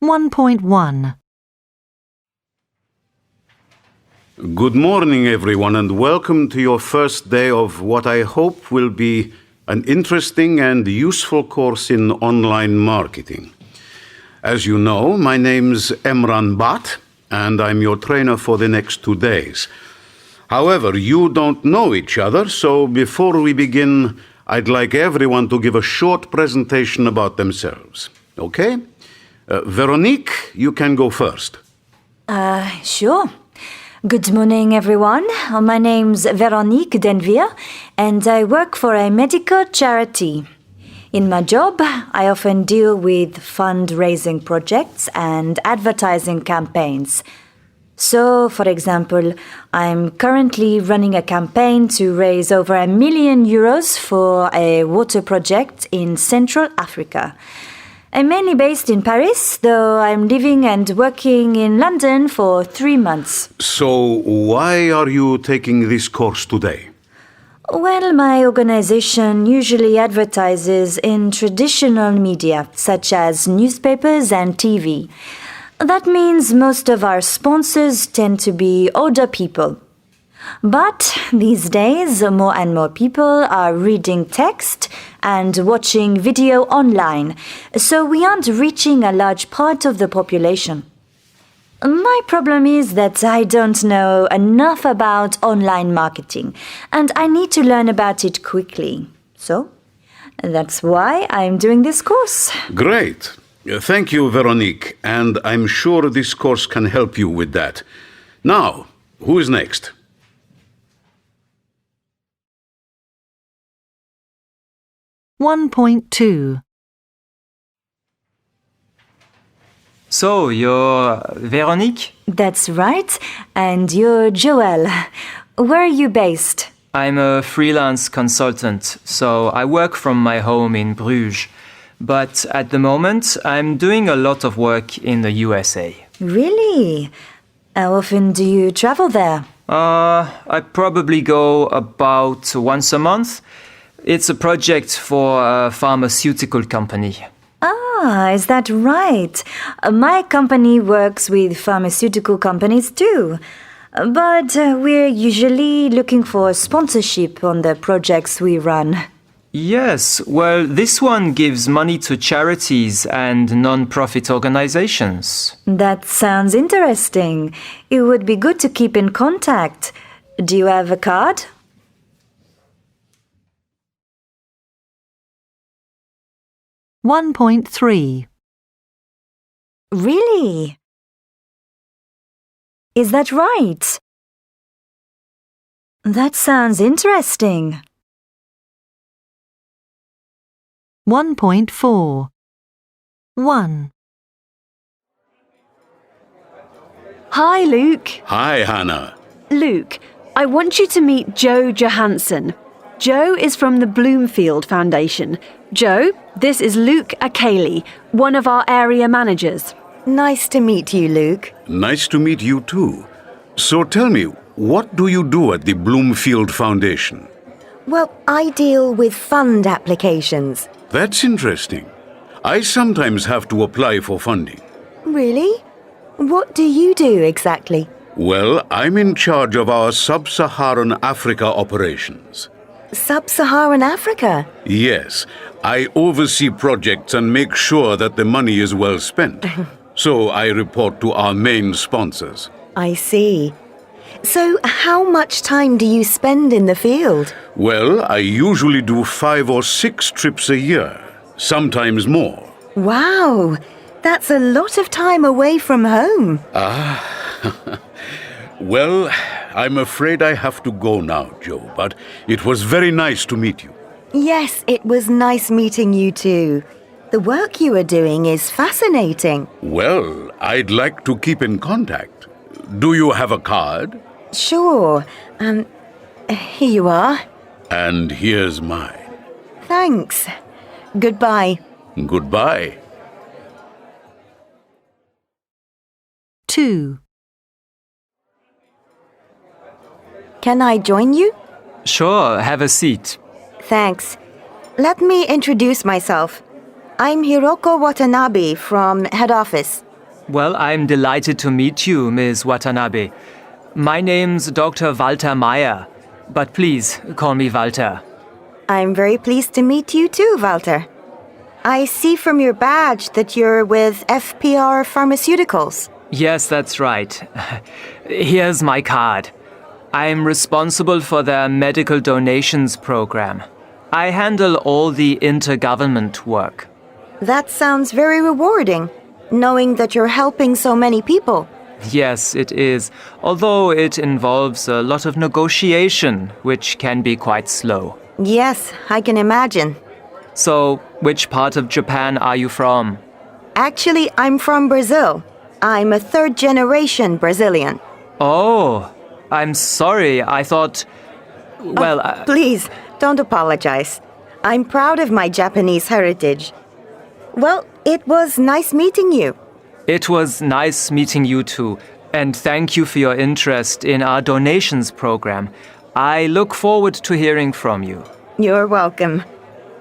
1.1. Good morning, everyone, and welcome to your first day of what I hope will be an interesting and useful course in online marketing. As you know, my name's Emran Bat, and I'm your trainer for the next 2 days. However, you don't know each other, so before we begin, I'd like everyone to give a short presentation about themselves. Okay? Veronique, you can go first. Sure. Good morning, everyone. My name's Veronique Denvier, and I work for a medical charity. In my job, I often deal with fundraising projects and advertising campaigns. So, for example, I'm currently running a campaign to raise over €1 million for a water project in Central Africa. I'm mainly based in Paris, though I'm living and working in London for 3 months. So, why are you taking this course today? Well, my organization usually advertises in traditional media, such as newspapers and TV. That means most of our sponsors tend to be older people. But these days, more and more people are reading text and watching video online, so we aren't reaching a large part of the population. My problem is that I don't know enough about online marketing, and I need to learn about it quickly. So, that's why I'm doing this course. Great. Thank you, Veronique, and I'm sure this course can help you with that. Now, who is next? (1.2). So, you're Veronique? That's right, and you're Joël. Where are you based? I'm a freelance consultant, so I work from my home in Bruges. But at the moment, I'm doing a lot of work in the USA. Really? How often do you travel there? I probably go about once a month. It's a project for a pharmaceutical company. Ah, is that right? My company works with pharmaceutical companies too. But we're usually looking for sponsorship on the projects we run. Yes, well, this one gives money to charities and non-profit organizations. That sounds interesting. It would be good to keep in contact. Do you have a card? (1.3). Really? Is that right? That sounds interesting. 1.4. 1. Hi, Luke. Hi, Hannah. Luke, I want you to meet Joe Johansson. Joe is from the Bloomfield Foundation. Joe, this is Luke Akeli, one of our area managers. Nice to meet you, Luke. Nice to meet you too. So tell me, what do you do at the Bloomfield Foundation? Well, I deal with fund applications. That's interesting. I sometimes have to apply for funding. Really? What do you do exactly? Well, I'm in charge of our Sub-Saharan Africa operations. Sub-Saharan Africa? Yes, I oversee projects and make sure that the money is well spent. So I report to our main sponsors. I see. So how much time do you spend in the field? Well, I usually do 5 or 6 trips a year, sometimes more. Wow, that's a lot of time away from home. Well, I'm afraid I have to go now, Joe, but it was very nice to meet you. Yes, it was nice meeting you too. The work you are doing is fascinating. Well, I'd like to keep in contact. Do you have a card? Sure. Here you are. And here's mine. Thanks. Goodbye. Goodbye. 2. Can I join you? Sure, have a seat. Thanks. Let me introduce myself. I'm Hiroko Watanabe from head office. Well, I'm delighted to meet you, Ms. Watanabe. My name's Dr. Walter Meyer, but please call me Walter. I'm very pleased to meet you too, Walter. I see from your badge that you're with FPR Pharmaceuticals. Yes, that's right. Here's my card. I'm responsible for their medical donations program. I handle all the intergovernment work. That sounds very rewarding, knowing that you're helping so many people. Yes, it is, although it involves a lot of negotiation, which can be quite slow. Yes, I can imagine. So, which part of Japan are you from? Actually, I'm from Brazil. I'm a third-generation Brazilian. Oh, I'm sorry. I thought... Well, Please, don't apologize. I'm proud of my Japanese heritage. Well, it was nice meeting you. It was nice meeting you too, and thank you for your interest in our donations program. I look forward to hearing from you. You're welcome.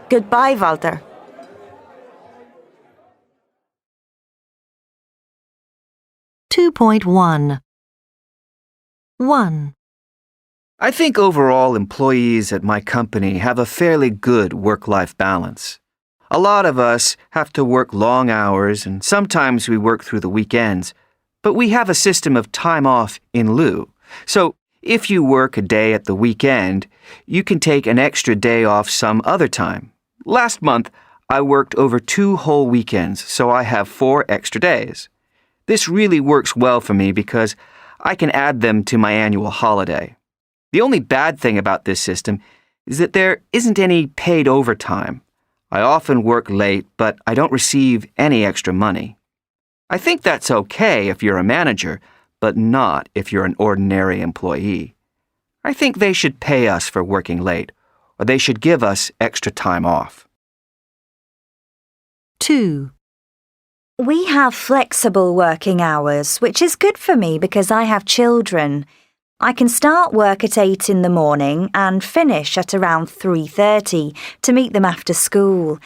Goodbye, Walter. Two point 1. 1. I think overall employees at my company have a fairly good work-life balance. A lot of us have to work long hours and sometimes we work through the weekends, but we have a system of time off in lieu. So if you work a day at the weekend, you can take an extra day off some other time. Last month, I worked over 2 whole weekends, so I have 4 extra days. This really works well for me because I can add them to my annual holiday. The only bad thing about this system is that there isn't any paid overtime. I often work late, but I don't receive any extra money. I think that's okay if you're a manager, but not if you're an ordinary employee. I think they should pay us for working late, or they should give us extra time off. 2. We have flexible working hours, which is good for me because I have children. I can start work at 8 in the morning and finish at around 3:30 to meet them after school.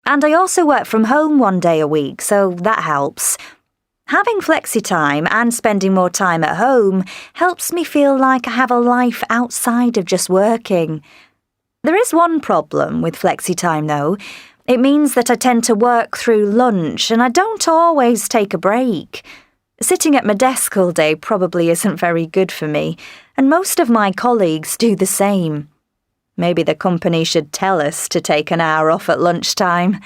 And I also work from home 1 day a week, so that helps. Having flexi time and spending more time at home helps me feel like I have a life outside of just working. There is one problem with flexi time, though. It means that I tend to work through lunch and I don't always take a break. Sitting at my desk all day probably isn't very good for me, and most of my colleagues do the same. Maybe the company should tell us to take an hour off at lunchtime.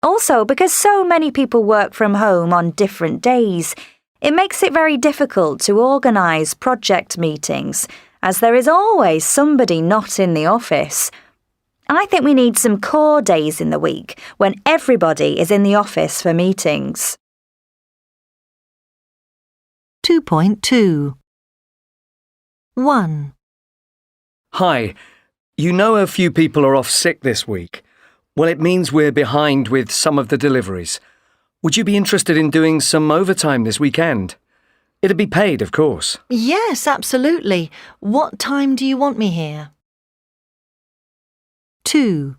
Also, because so many people work from home on different days, it makes it very difficult to organise project meetings, as there is always somebody not in the office. I think we need some core days in the week when everybody is in the office for meetings. 2.2. 1. Hi. You know a few people are off sick this week. Well, it means we're behind with some of the deliveries. Would you be interested in doing some overtime this weekend? It'd be paid, of course. Yes, absolutely. What time do you want me here? 2.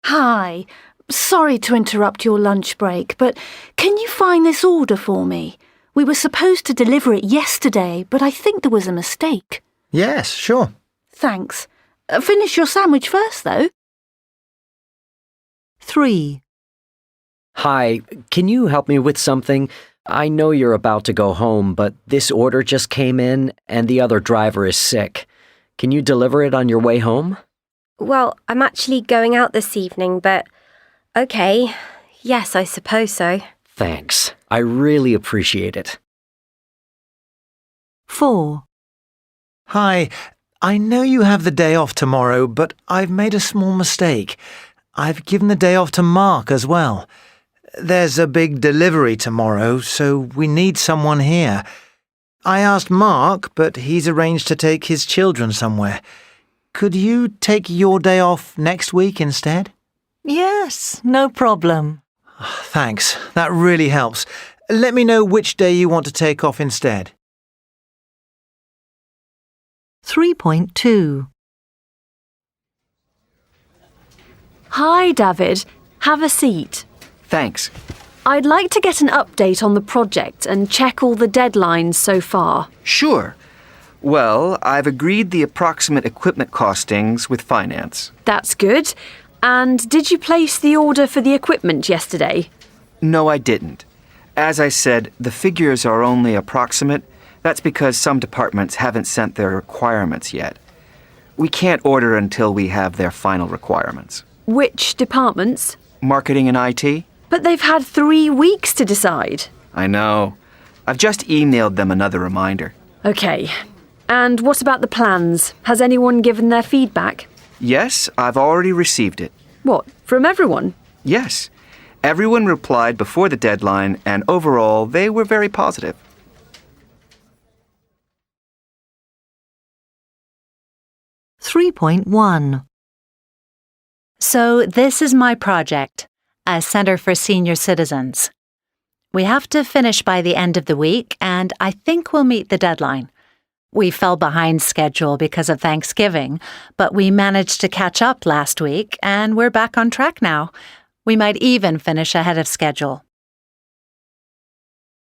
Hi. Sorry to interrupt your lunch break, but can you find this order for me? We were supposed to deliver it yesterday, but I think there was a mistake. Yes, sure. Thanks. Finish your sandwich first, though. 3. Hi, can you help me with something? I know you're about to go home, but this order just came in and the other driver is sick. Can you deliver it on your way home? Well, I'm actually going out this evening, but okay. Yes, I suppose so. Thanks. I really appreciate it. 4. Hi, I know you have the day off tomorrow, but I've made a small mistake. I've given the day off to Mark as well. There's a big delivery tomorrow, so we need someone here. I asked Mark, but he's arranged to take his children somewhere. Could you take your day off next week instead? Yes, no problem. Thanks, that really helps. Let me know which day you want to take off instead. 3.2. Hi, David. Have a seat. Thanks. I'd like to get an update on the project and check all the deadlines so far. Sure. Well, I've agreed the approximate equipment costings with finance. That's good. And did you place the order for the equipment yesterday? No, I didn't. As I said, the figures are only approximate. That's because some departments haven't sent their requirements yet. We can't order until we have their final requirements. Which departments? Marketing and IT? But they've had 3 weeks to decide. I know. I've just emailed them another reminder. Okay. And what about the plans? Has anyone given their feedback? Yes, I've already received it. What, from everyone? Yes. Everyone replied before the deadline, and overall, they were very positive. .1 So this is my project, a Center for Senior Citizens. We have to finish by the end of the week, and I think we'll meet the deadline. We fell behind schedule because of Thanksgiving, but we managed to catch up last week, and we're back on track now. We might even finish ahead of schedule.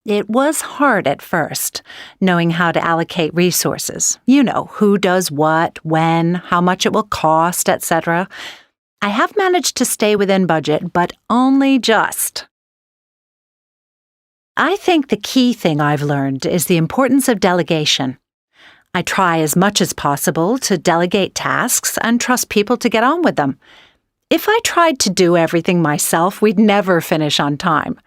It was hard at first, knowing how to allocate resources. You know, who does what, when, how much it will cost, etc. I have managed to stay within budget, but only just. I think the key thing I've learned is the importance of delegation. I try as much as possible to delegate tasks and trust people to get on with them. If I tried to do everything myself, we'd never finish on time.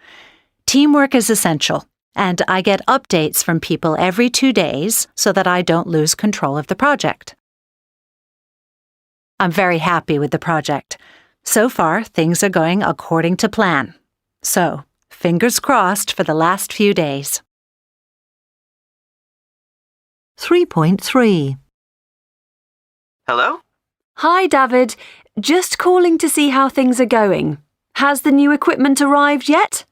Teamwork is essential, and I get updates from people every 2 days so that I don't lose control of the project. I'm very happy with the project. So far, things are going according to plan. So, fingers crossed for the last few days. 3.3 Hello? Hi, David. Just calling to see how things are going. Has the new equipment arrived yet?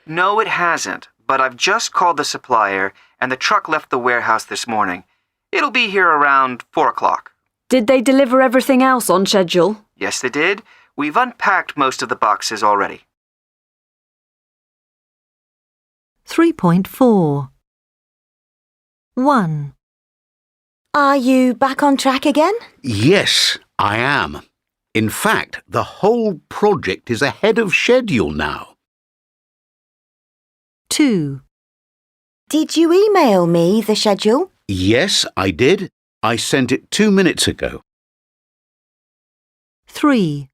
No, it hasn't, but I've just called the supplier, and the truck left the warehouse this morning. It'll be here around 4 o'clock. Did they deliver everything else on schedule? Yes, they did. We've unpacked most of the boxes already. 3.4 1 Are you back on track again? Yes, I am. In fact, the whole project is ahead of schedule now. 2 Did you email me the schedule? Yes, I did. I sent it 2 minutes ago. 3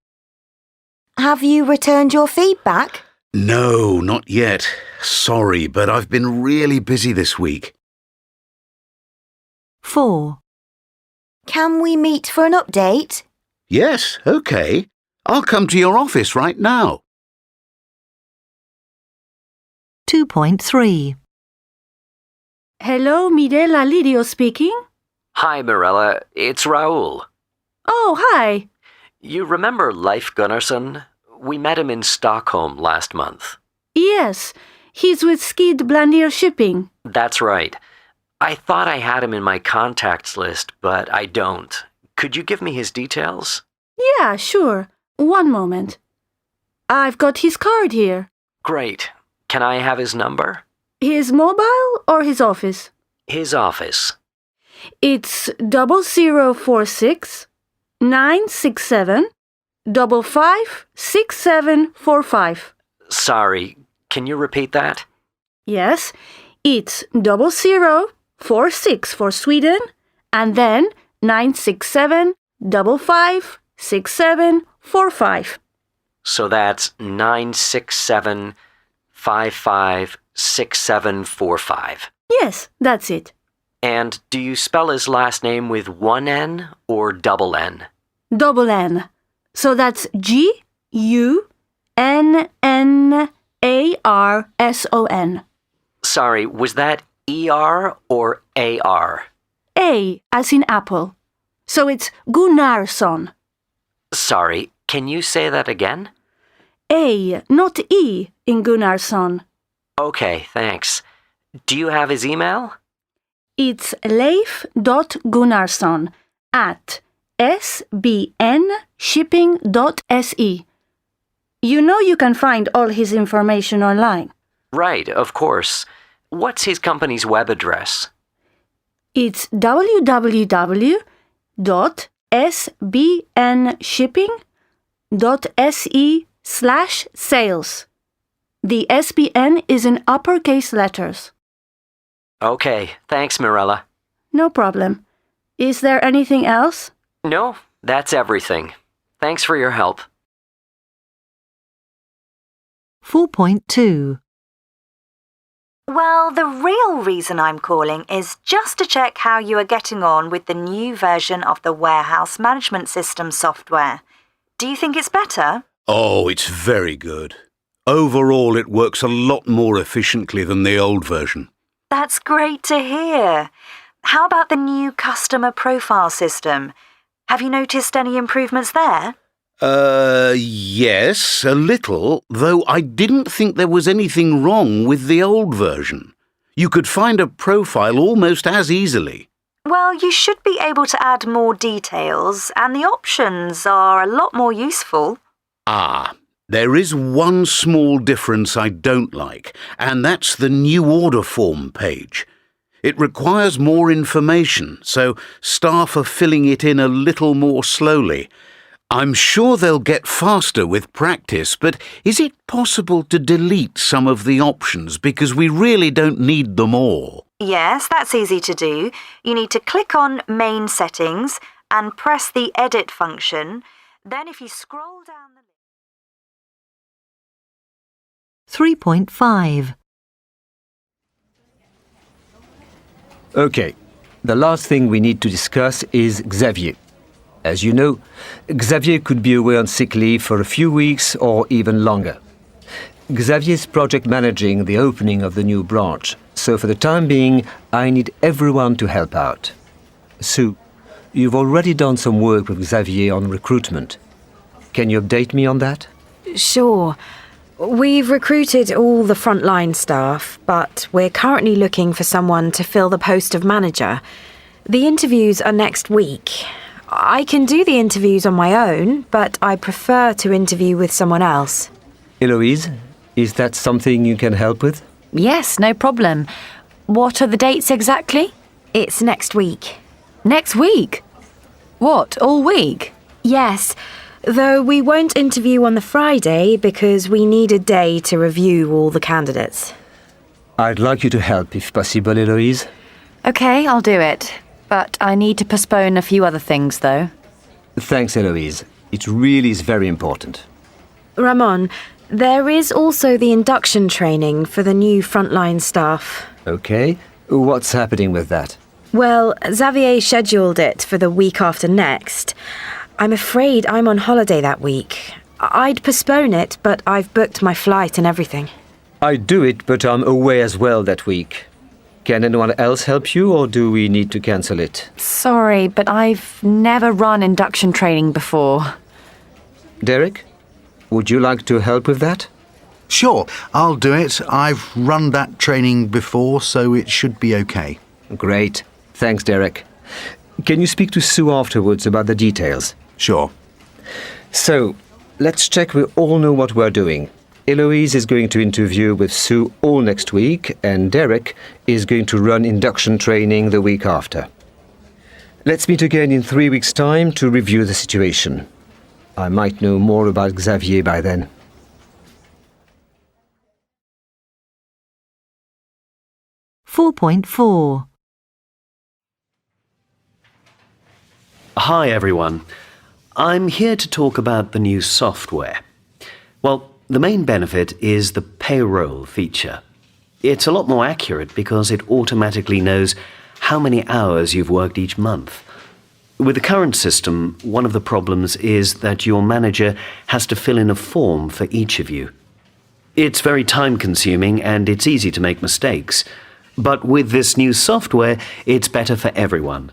Have you returned your feedback? No, not yet. Sorry, but I've been really busy this week. 4 Can we meet for an update? Yes, okay. I'll come to your office right now. 2.3 Hello, Mirella Lirio speaking. Hi, Mirella. It's Raoul. Oh, hi. You remember Leif Gunnarsson? We met him in Stockholm last month. Yes, he's with Skid Blandir Shipping. That's right. I thought I had him in my contacts list, but I don't. Could you give me his details? Yeah, sure. 1 moment. I've got his card here. Great. Can I have his number? His mobile or his office? His office. It's 0046 967 556745. Sorry, can you repeat that? Yes, it's 0046 for Sweden and then 967 556745. So that's 967 556745. Yes, that's it. And do you spell his last name with 1 N or double N? Double N. So that's Gunnarson. Sorry, was that ER or AR? A as in apple. So it's Gunnarsson. Sorry, can you say that again? A, not E, in Gunnarsson. Okay, thanks. Do you have his email? It's leif.gunnarsson@sbnshipping.se. You know you can find all his information online. Right, of course. What's his company's web address? It's www.sbnshipping.se/sales. The SBN is in uppercase letters. Okay, thanks, Mirella. No problem. Is there anything else? No, that's everything. Thanks for your help. 4.2. Well, the real reason I'm calling is just to check how you are getting on with the new version of the warehouse management system software. Do you think it's better? Oh, it's very good. Overall, it works a lot more efficiently than the old version. That's great to hear. How about the new customer profile system? Have you noticed any improvements there? Yes, a little, though I didn't think there was anything wrong with the old version. You could find a profile almost as easily. Well, you should be able to add more details, and the options are a lot more useful. Ah, there is one small difference I don't like, and that's the new order form page. It requires more information, so staff are filling it in a little more slowly. I'm sure they'll get faster with practice, but is it possible to delete some of the options because we really don't need them all? Yes, that's easy to do. You need to click on Main Settings and press the Edit function. Then if you scroll down the 3.5. Okay, the last thing we need to discuss is Xavier. As you know, Xavier could be away on sick leave for a few weeks or even longer. Xavier's project managing the opening of the new branch, so for the time being, I need everyone to help out. Sue, you've already done some work with Xavier on recruitment. Can you update me on that? Sure. We've recruited all the frontline staff, but we're currently looking for someone to fill the post of manager. The interviews are next week. I can do the interviews on my own, but I prefer to interview with someone else. Eloise, is that something you can help with? Yes, no problem. What are the dates exactly? It's next week. Next week? What, all week? Yes, though we won't interview on the Friday because we need a day to review all the candidates. I'd like you to help if possible, Eloise. Okay, I'll do it. But I need to postpone a few other things, though. Thanks, Eloise. It really is very important. Ramon, there is also the induction training for the new frontline staff. Okay, what's happening with that? Well, Xavier scheduled it for the week after next. I'm afraid I'm on holiday that week. I'd postpone it, but I've booked my flight and everything. I'd do it, but I'm away as well that week. Can anyone else help you, or do we need to cancel it? Sorry, but I've never run induction training before. Derek, would you like to help with that? Sure, I'll do it. I've run that training before, so it should be okay. Great. Thanks, Derek. Can you speak to Sue afterwards about the details? Sure. So, let's check we all know what we're doing. Eloise is going to interview with Sue all next week, and Derek is going to run induction training the week after. Let's meet again in 3 weeks' time to review the situation. I might know more about Xavier by then. .4. Hi everyone. I'm here to talk about the new software. Well, the main benefit is the payroll feature. It's a lot more accurate because it automatically knows how many hours you've worked each month. With the current system, one of the problems is that your manager has to fill in a form for each of you. It's very time-consuming and it's easy to make mistakes. But with this new software, it's better for everyone.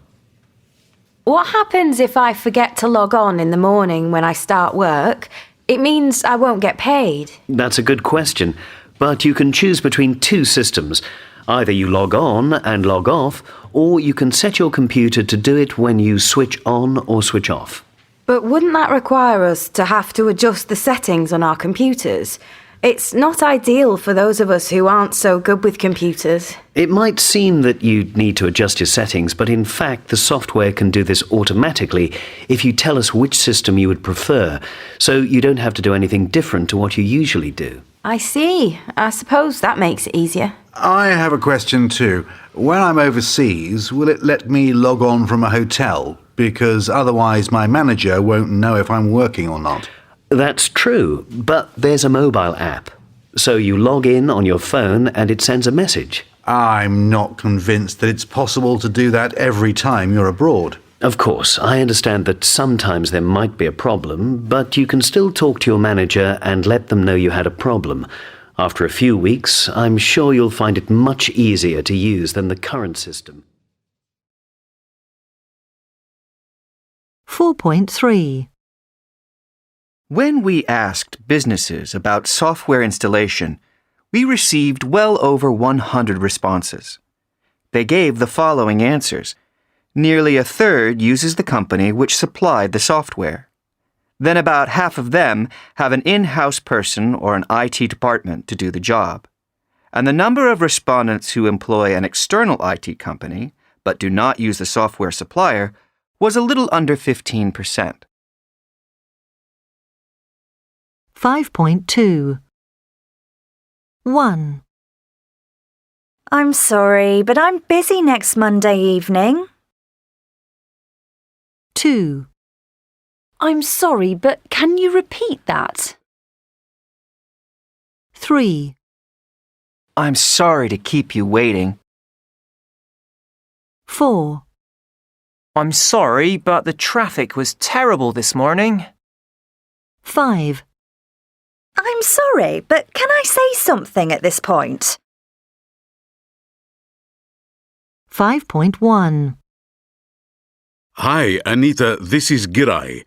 What happens if I forget to log on in the morning when I start work? It means I won't get paid. That's a good question, but you can choose between two systems. Either you log on and log off, or you can set your computer to do it when you switch on or switch off. But wouldn't that require us to have to adjust the settings on our computers? It's not ideal for those of us who aren't so good with computers. It might seem that you'd need to adjust your settings, but in fact the software can do this automatically if you tell us which system you would prefer, so you don't have to do anything different to what you usually do. I see. I suppose that makes it easier. I have a question too. When I'm overseas, will it let me log on from a hotel? Because otherwise my manager won't know if I'm working or not. That's true, but there's a mobile app. So you log in on your phone and it sends a message. I'm not convinced that it's possible to do that every time you're abroad. Of course, I understand that sometimes there might be a problem, but you can still talk to your manager and let them know you had a problem. After a few weeks, I'm sure you'll find it much easier to use than the current system. 4.3. When we asked businesses about software installation, we received well over 100 responses. They gave the following answers. Nearly a third uses the company which supplied the software. Then about half of them have an in-house person or an IT department to do the job. And the number of respondents who employ an external IT company but do not use the software supplier was a little under 15%. 5.2. 1. I'm sorry, but I'm busy next Monday evening. 2. I'm sorry, but can you repeat that? 3. I'm sorry to keep you waiting. 4. I'm sorry, but the traffic was terrible this morning. 5. I'm sorry, but can I say something at this point? 5.1. Hi, Anita, this is Girai.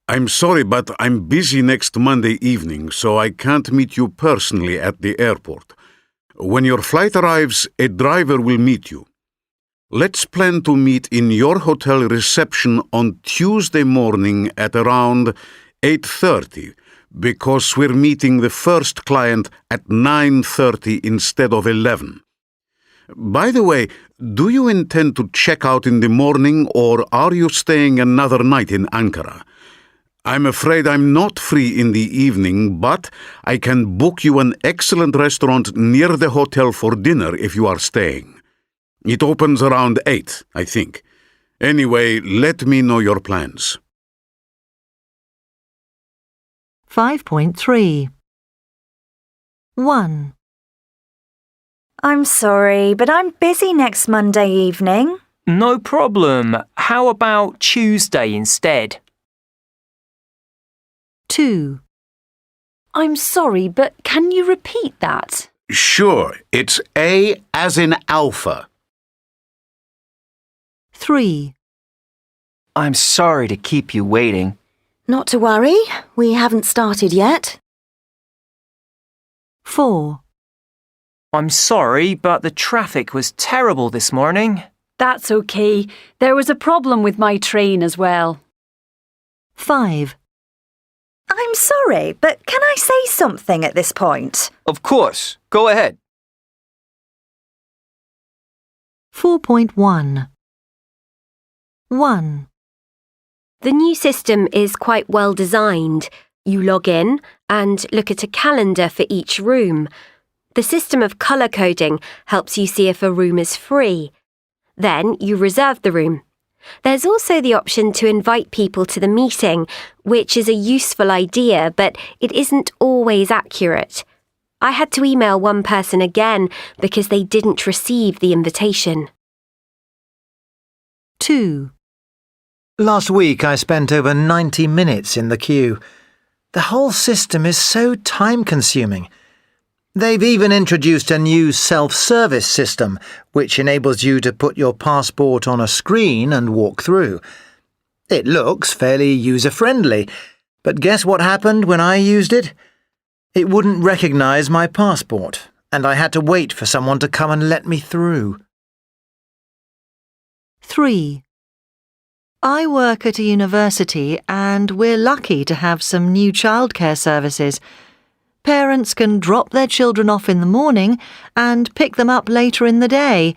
I'm sorry, but I'm busy next Monday evening, so I can't meet you personally at the airport. When your flight arrives, a driver will meet you. Let's plan to meet in your hotel reception on Tuesday morning at around 8:30, because we're meeting the first client at 9:30 instead of 11. By the way, do you intend to check out in the morning, or are you staying another night in Ankara? I'm afraid I'm not free in the evening, but I can book you an excellent restaurant near the hotel for dinner if you are staying. It opens around 8, I think. Anyway, let me know your plans. 5.3. 1. I'm sorry, but I'm busy next Monday evening. No problem. How about Tuesday instead? 2. I'm sorry, but can you repeat that? Sure, it's A as in alpha. 3. I'm sorry to keep you waiting. Not to worry, we haven't started yet. 4. I'm sorry, but the traffic was terrible this morning. That's okay. There was a problem with my train as well. 5. I'm sorry, but can I say something at this point? Of course. Go ahead. 4.1. 1. The new system is quite well designed. You log in and look at a calendar for each room. The system of colour coding helps you see if a room is free. Then you reserve the room. There's also the option to invite people to the meeting, which is a useful idea, but it isn't always accurate. I had to email one person again because they didn't receive the invitation. 2. Last week I spent over 90 minutes in the queue. The whole system is so time-consuming. They've even introduced a new self-service system, which enables you to put your passport on a screen and walk through. It looks fairly user-friendly, but guess what happened when I used it? It wouldn't recognize my passport, and I had to wait for someone to come and let me through. 3. I work at a university and we're lucky to have some new childcare services. Parents can drop their children off in the morning and pick them up later in the day.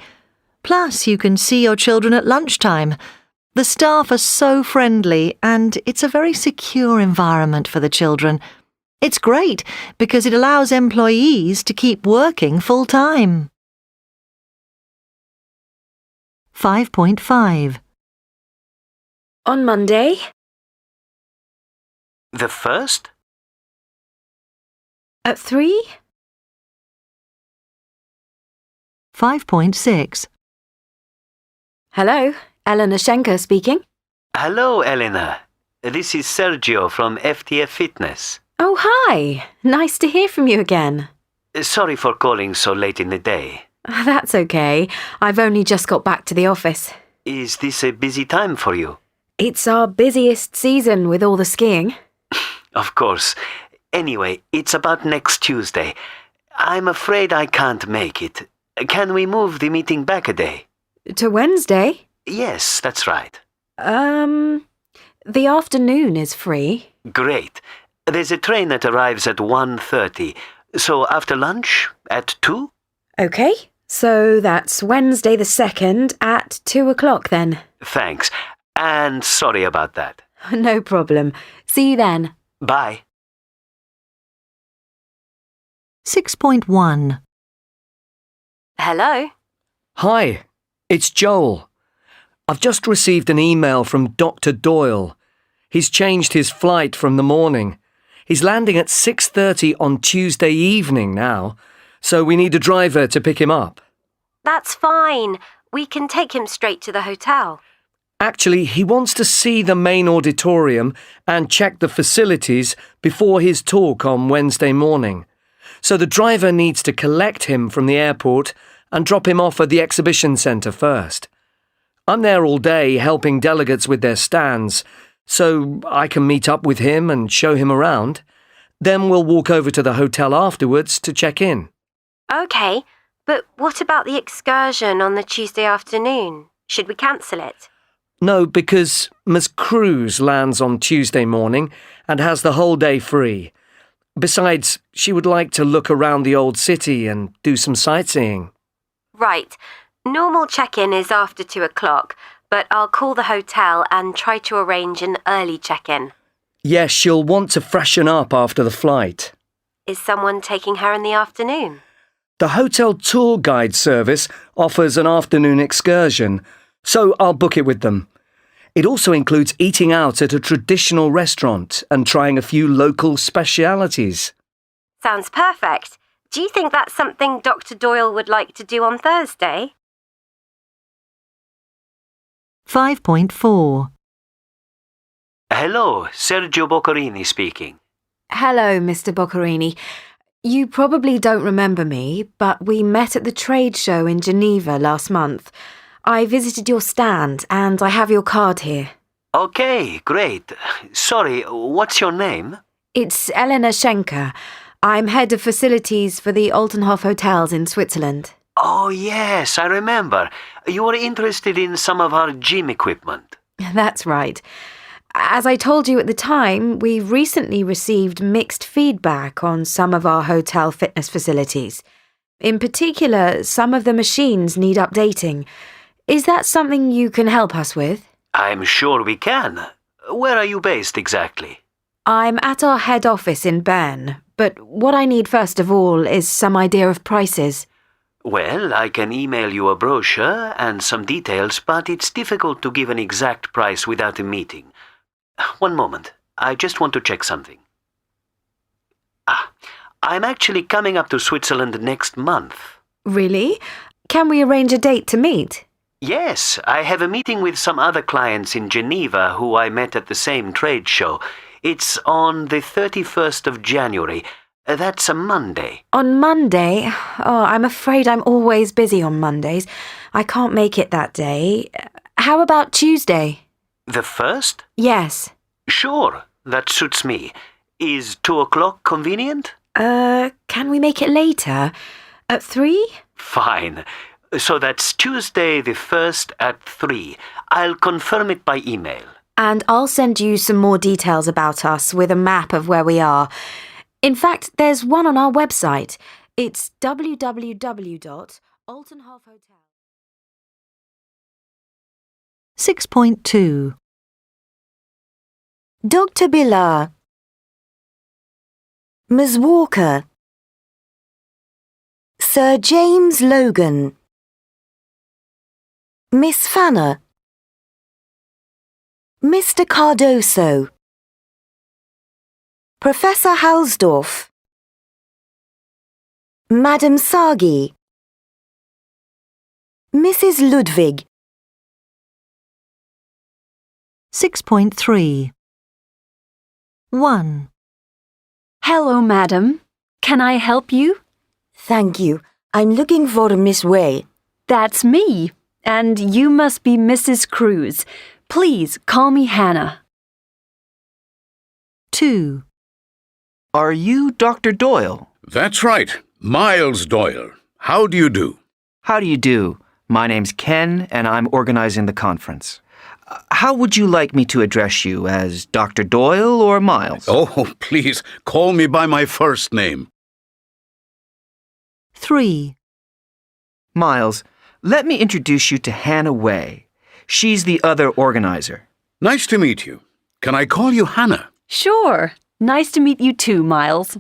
Plus, you can see your children at lunchtime. The staff are so friendly and it's a very secure environment for the children. It's great because it allows employees to keep working full-time. 5.5. On Monday. The 1st? At 3? 5.6. Hello, Elena Schenker speaking. Hello, Elena. This is Sergio from FTF Fitness. Oh, hi. Nice to hear from you again. Sorry for calling so late in the day. That's okay. I've only just got back to the office. Is this a busy time for you? It's our busiest season with all the skiing. Of course. Anyway, it's about next Tuesday. I'm afraid I can't make it. Can we move the meeting back a day? To Wednesday? Yes, that's right. The afternoon is free. Great. There's a train that arrives at 1:30. So after lunch, at 2? Okay, so that's Wednesday the 2nd at 2 o'clock then. Thanks. And sorry about that. No problem. See you then. Bye. 6.1. Hello? Hi, it's Joel. I've just received an email from Dr. Doyle. He's changed his flight from the morning. He's landing at 6:30 on Tuesday evening now, so we need a driver to pick him up. That's fine. We can take him straight to the hotel. Actually, he wants to see the main auditorium and check the facilities before his talk on Wednesday morning. So the driver needs to collect him from the airport and drop him off at the exhibition centre first. I'm there all day helping delegates with their stands, so I can meet up with him and show him around. Then we'll walk over to the hotel afterwards to check in. OK, but what about the excursion on the Tuesday afternoon? Should we cancel it? No, because Miss Cruz lands on Tuesday morning and has the whole day free. Besides, she would like to look around the old city and do some sightseeing. Right. Normal check-in is after 2 o'clock, but I'll call the hotel and try to arrange an early check-in. Yes, she'll want to freshen up after the flight. Is someone taking her in the afternoon? The hotel tour guide service offers an afternoon excursion, so I'll book it with them. It also includes eating out at a traditional restaurant and trying a few local specialities. Sounds perfect. Do you think that's something Dr. Doyle would like to do on Thursday? 5.4. Hello, Sergio Boccherini speaking. Hello, Mr. Boccherini. You probably don't remember me, but we met at the trade show in Geneva last month. I visited your stand and I have your card here. Okay, great. Sorry, what's your name? It's Elena Schenker. I'm head of facilities for the Altenhof Hotels in Switzerland. Oh, yes, I remember. You were interested in some of our gym equipment. That's right. As I told you at the time, we've recently received mixed feedback on some of our hotel fitness facilities. In particular, some of the machines need updating. Is that something you can help us with? I'm sure we can. Where are you based exactly? I'm at our head office in Bern, but what I need first of all is some idea of prices. Well, I can email you a brochure and some details, but it's difficult to give an exact price without a meeting. One moment. I just want to check something. I'm actually coming up to Switzerland next month. Really? Can we arrange a date to meet? Yes, I have a meeting with some other clients in Geneva who I met at the same trade show. It's on the 31st of January. That's a Monday. On Monday? Oh, I'm afraid I'm always busy on Mondays. I can't make it that day. How about Tuesday? The 1st? Yes. Sure, that suits me. Is 2 o'clock convenient? Can we make it later? At 3? Fine. So that's Tuesday the 1st at 3. I'll confirm it by email. And I'll send you some more details about us with a map of where we are. In fact, there's one on our website. It's www.Altenhof Hotel. 6.2. Dr. Billar. Ms. Walker. Sir James Logan. Miss Fanner. Mr. Cardoso. Professor Halsdorf. Madam Sagi. Mrs. Ludwig. 6.3. 1. Hello, madam. Can I help you? Thank you. I'm looking for Miss Way. That's me. And you must be Mrs. Cruz. Please call me Hannah. 2. Are you Dr. Doyle? That's right. Miles Doyle. How do you do? How do you do? My name's Ken, and I'm organizing the conference. How would you like me to address you, as Dr. Doyle or Miles? Oh, please, call me by my first name. 3. Miles, let me introduce you to Hannah Way. She's the other organizer. Nice to meet you. Can I call you Hannah? Sure. Nice to meet you too, Miles.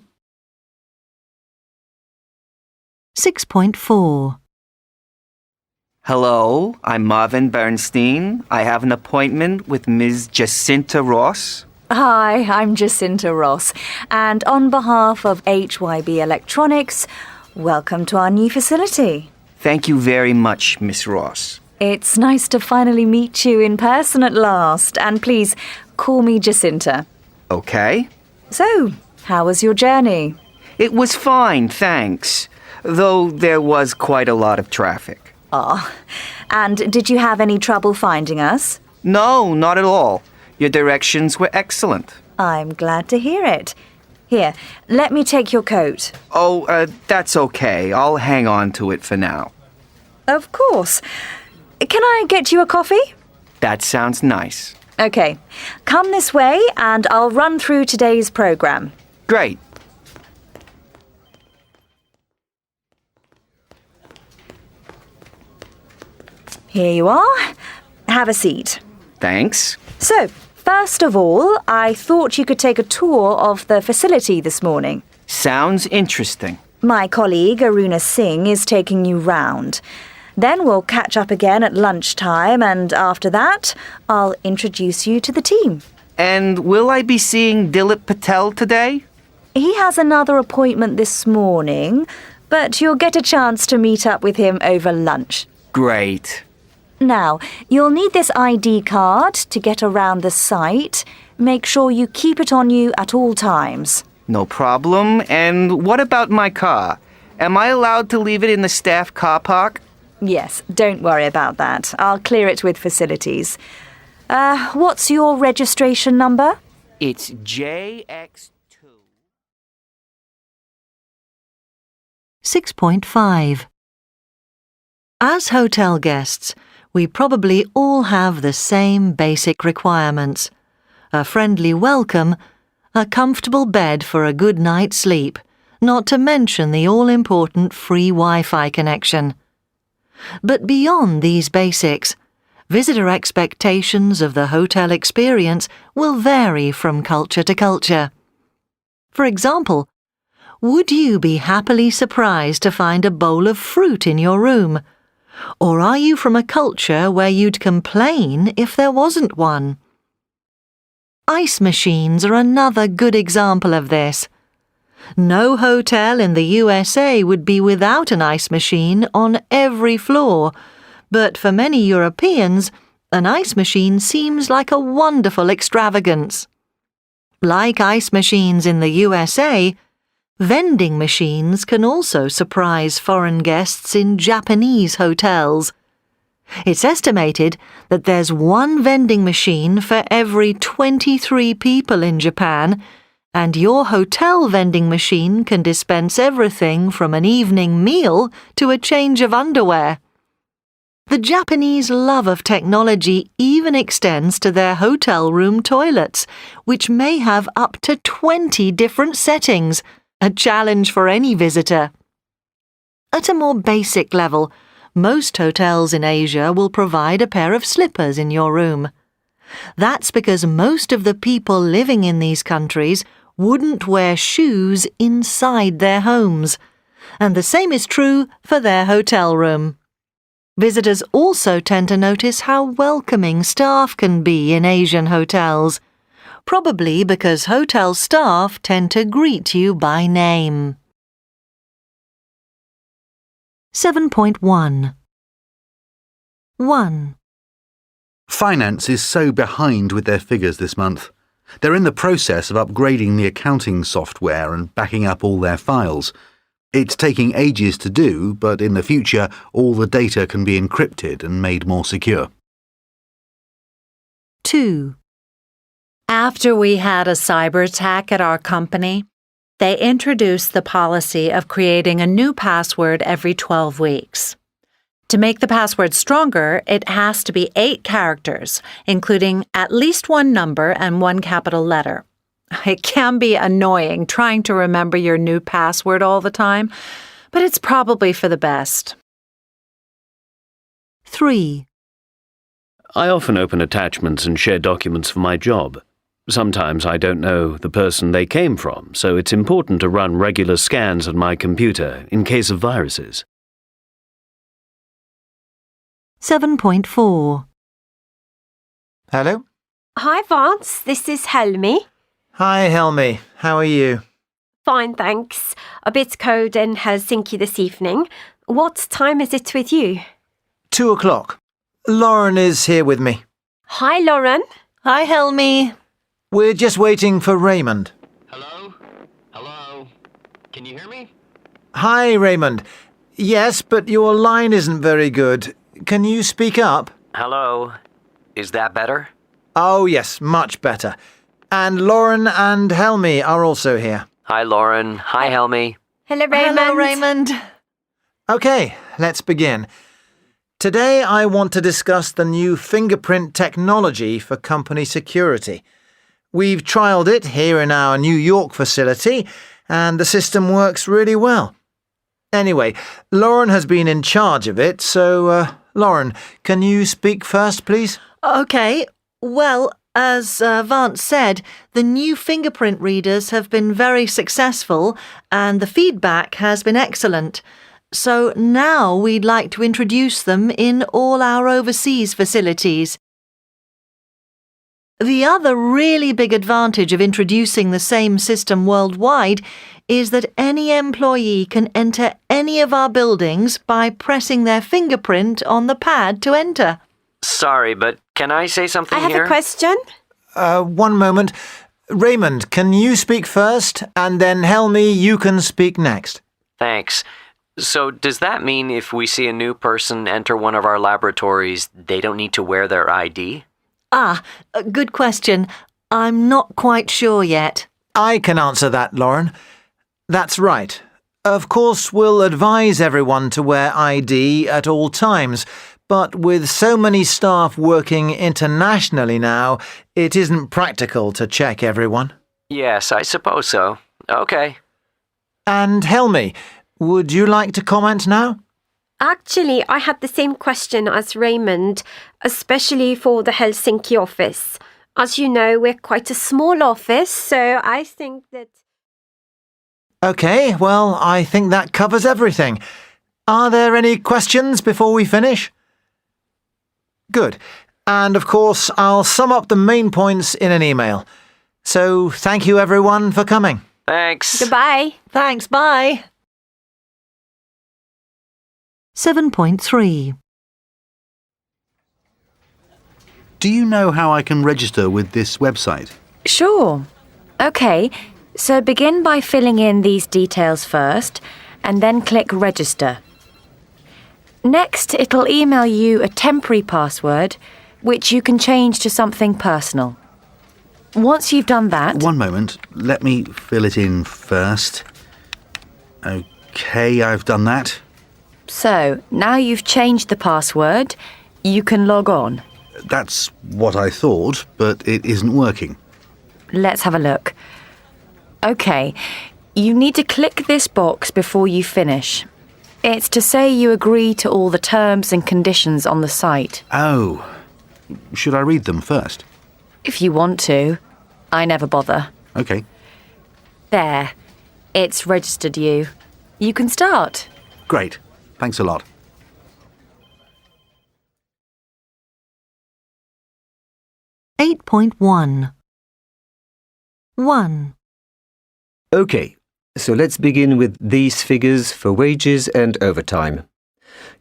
6.4. Hello, I'm Marvin Bernstein. I have an appointment with Ms. Jacinta Ross. Hi, I'm Jacinta Ross, and on behalf of HYB Electronics, welcome to our new facility. Thank you very much, Miss Ross. It's nice to finally meet you in person at last, and please call me Jacinta. Okay. So, how was your journey? It was fine, thanks, though there was quite a lot of traffic. Ah, and did you have any trouble finding us? No, not at all. Your directions were excellent. I'm glad to hear it. Here, let me take your coat. Oh, that's okay. I'll hang on to it for now. Of course. Can I get you a coffee? That sounds nice. Okay, come this way and I'll run through today's program. Great. Here you are. Have a seat. Thanks. So, first of all, I thought you could take a tour of the facility this morning. Sounds interesting. My colleague, Aruna Singh, is taking you round. Then we'll catch up again at lunchtime, and after that, I'll introduce you to the team. And will I be seeing Dilip Patel today? He has another appointment this morning, but you'll get a chance to meet up with him over lunch. Great. Now, you'll need this ID card to get around the site. Make sure you keep it on you at all times. No problem. And what about my car? Am I allowed to leave it in the staff car park? Yes, don't worry about that. I'll clear it with facilities. What's your registration number? It's JX2. 6.5. As hotel guests, we probably all have the same basic requirements. A friendly welcome, a comfortable bed for a good night's sleep, not to mention the all-important free Wi-Fi connection. But beyond these basics, visitor expectations of the hotel experience will vary from culture to culture. For example, would you be happily surprised to find a bowl of fruit in your room? Or are you from a culture where you'd complain if there wasn't one? Ice machines are another good example of this. No hotel in the USA would be without an ice machine on every floor, but for many Europeans, an ice machine seems like a wonderful extravagance. Like ice machines in the USA, vending machines can also surprise foreign guests in Japanese hotels. It's estimated that there's one vending machine for every 23 people in Japan, and your hotel vending machine can dispense everything from an evening meal to a change of underwear. The Japanese love of technology even extends to their hotel room toilets, which may have up to 20 different settings, a challenge for any visitor. At a more basic level, most hotels in Asia will provide a pair of slippers in your room. That's because most of the people living in these countries wouldn't wear shoes inside their homes, and the same is true for their hotel room. Visitors also tend to notice how welcoming staff can be in Asian hotels, probably because hotel staff tend to greet you by name. 7.1 1. Finance is so behind with their figures this month. They're in the process of upgrading the accounting software and backing up all their files. It's taking ages to do, but in the future, all the data can be encrypted and made more secure. 2. After we had a cyber attack at our company, they introduced the policy of creating a new password every 12 weeks. To make the password stronger, it has to be 8 characters, including at least 1 number and 1 capital letter. It can be annoying trying to remember your new password all the time, but it's probably for the best. 3. I often open attachments and share documents for my job. Sometimes I don't know the person they came from, so it's important to run regular scans on my computer in case of viruses. 7.4 Hello? Hi, Vance. This is Helmi. Hi, Helmi. How are you? Fine, thanks. A bit cold in Helsinki this evening. What time is it with you? 2 o'clock. Lauren is here with me. Hi, Lauren. Hi, Helmi. We're just waiting for Raymond. Hello? Hello? Can you hear me? Hi, Raymond. Yes, but your line isn't very good. Can you speak up? Hello. Is that better? Oh, yes, much better. And Lauren and Helmi are also here. Hi, Lauren. Hi, Helmi. Hello, Raymond. Hello, Raymond. Okay, let's begin. Today I want to discuss the new fingerprint technology for company security. We've trialled it here in our New York facility, and the system works really well. Anyway, Lauren has been in charge of it, so, Lauren, can you speak first, please? Okay. Well, as Vance said, the new fingerprint readers have been very successful and the feedback has been excellent. So now we'd like to introduce them in all our overseas facilities. The other really big advantage of introducing the same system worldwide is that any employee can enter any of our buildings by pressing their fingerprint on the pad to enter. Sorry, but can I say something I have here? a question. 1 moment. Raymond, can you speak first? And then Helmi, you can speak next. Thanks. So does that mean if we see a new person enter one of our laboratories, they don't need to wear their ID? Good question. I'm not quite sure yet. I can answer that, Lauren. That's right. Of course, we'll advise everyone to wear ID at all times, but with so many staff working internationally now, it isn't practical to check everyone. Yes, I suppose so. Okay. And Helmi, would you like to comment now? Actually, I had the same question as Raymond, especially for the Helsinki office. As you know, we're quite a small office, so I think that... Okay, well, I think that covers everything. Are there any questions before we finish? Good. And of course, I'll sum up the main points in an email. So thank you everyone for coming. Thanks. Goodbye. Thanks, bye. 7.3 Do you know how I can register with this website? Sure. Okay, so begin by filling in these details first, and then click Register. Next, it'll email you a temporary password, which you can change to something personal. Once you've done that... 1 moment. Let me fill it in first. Okay, I've done that. So, now you've changed the password, you can log on. That's what I thought, but it isn't working. Let's have a look. OK, you need to click this box before you finish. It's to say you agree to all the terms and conditions on the site. Oh. Should I read them first? If you want to. I never bother. OK. There. It's registered you. You can start. Great. Thanks a lot. Eight point 1. 1. Okay, so let's begin with these figures for wages and overtime.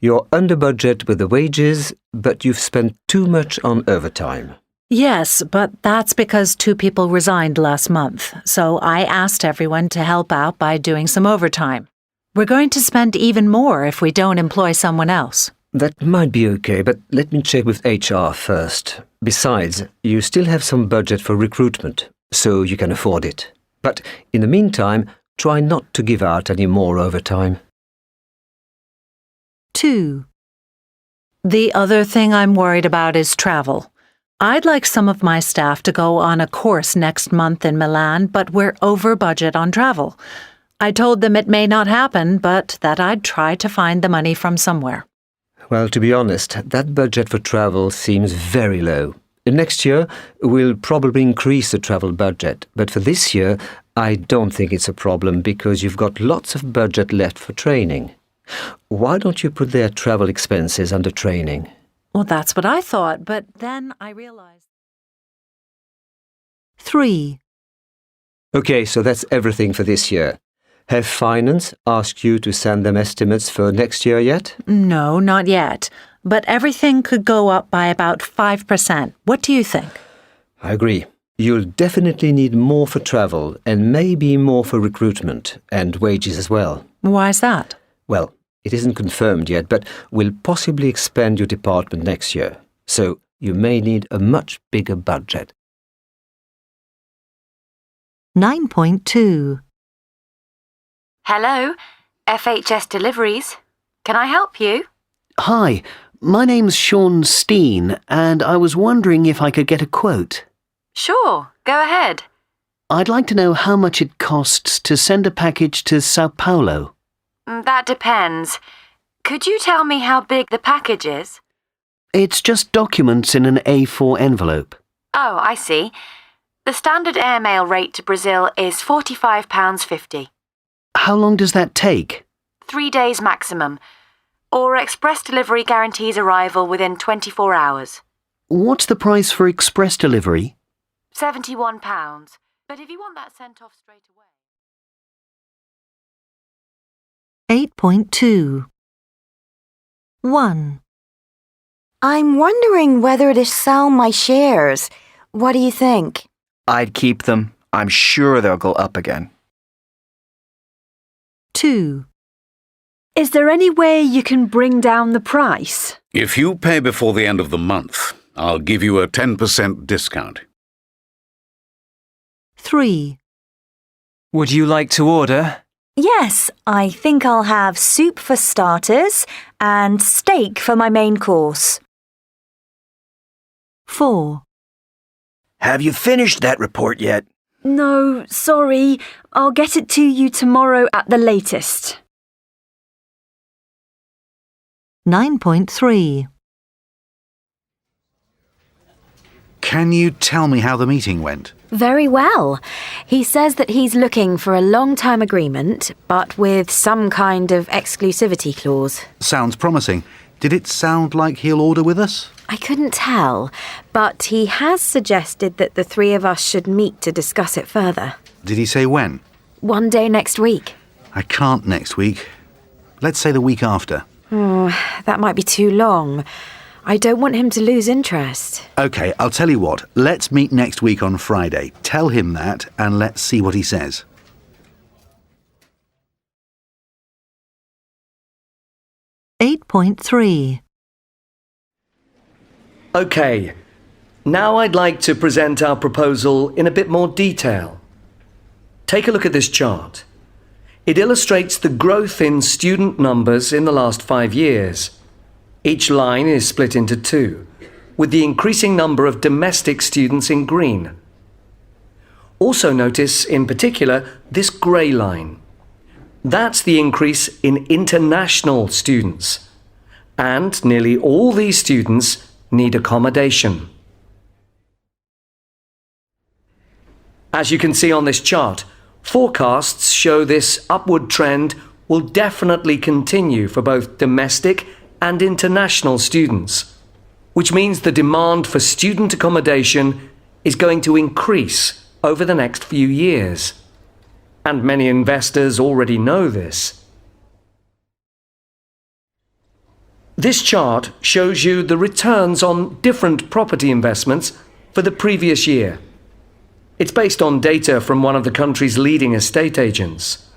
You're under budget with the wages, but you've spent too much on overtime. Yes, but that's because 2 people resigned last month, so I asked everyone to help out by doing some overtime. We're going to spend even more if we don't employ someone else. That might be okay, but let me check with HR first. Besides, you still have some budget for recruitment, so you can afford it. But in the meantime, try not to give out any more overtime. 2. The other thing I'm worried about is travel. I'd like some of my staff to go on a course next month in Milan, but we're over budget on travel. I told them it may not happen, but that I'd try to find the money from somewhere. Well, to be honest, that budget for travel seems very low. Next year, we'll probably increase the travel budget, but for this year, I don't think it's a problem because you've got lots of budget left for training. Why don't you put their travel expenses under training? Well, that's what I thought, but then I realized... 3. Okay, so that's everything for this year. Have finance asked you to send them estimates for next year yet? No, not yet. But everything could go up by about 5%. What do you think? I agree. You'll definitely need more for travel and maybe more for recruitment and wages as well. Why is that? Well, it isn't confirmed yet, but we'll possibly expand your department next year. So you may need a much bigger budget. 9.2. Hello, FHS Deliveries. Can I help you? Hi, my name's Sean Steen, and I was wondering if I could get a quote. Sure, go ahead. I'd like to know how much it costs to send a package to Sao Paulo. That depends. Could you tell me how big the package is? It's just documents in an A4 envelope. Oh, I see. The standard airmail rate to Brazil is £45.50. How long does that take? 3 days maximum. Or express delivery guarantees arrival within 24 hours. What's the price for express delivery? £71. But if you want that sent off straight away... 8.2. 1. I'm wondering whether to sell my shares. What do you think? I'd keep them. I'm sure they'll go up again. 2. Is there any way you can bring down the price? If you pay before the end of the month, I'll give you a 10% discount. 3. Would you like to order? Yes, I think I'll have soup for starters and steak for my main course. 4. Have you finished that report yet? No, sorry. I'll get it to you tomorrow at the latest. 9.3. Can you tell me how the meeting went? Very well. He says that he's looking for a long-term agreement, but with some kind of exclusivity clause. Sounds promising. Did it sound like he'll order with us? I couldn't tell, but he has suggested that the 3 of us should meet to discuss it further. Did he say when? One day next week. I can't next week. Let's say the week after. Oh, that might be too long. I don't want him to lose interest. OK, I'll tell you what. Let's meet next week on Friday. Tell him that and let's see what he says. 8.3. Okay, now I'd like to present our proposal in a bit more detail. Take a look at this chart. It illustrates the growth in student numbers in the last 5 years. Each line is split into two, with the increasing number of domestic students in green. Also notice, in particular, this grey line. That's the increase in international students. And nearly all these students need accommodation. As you can see on this chart, forecasts show this upward trend will definitely continue for both domestic and international students, which means the demand for student accommodation is going to increase over the next few years. And many investors already know this. This chart shows you the returns on different property investments for the previous year. It's based on data from one of the country's leading estate agents.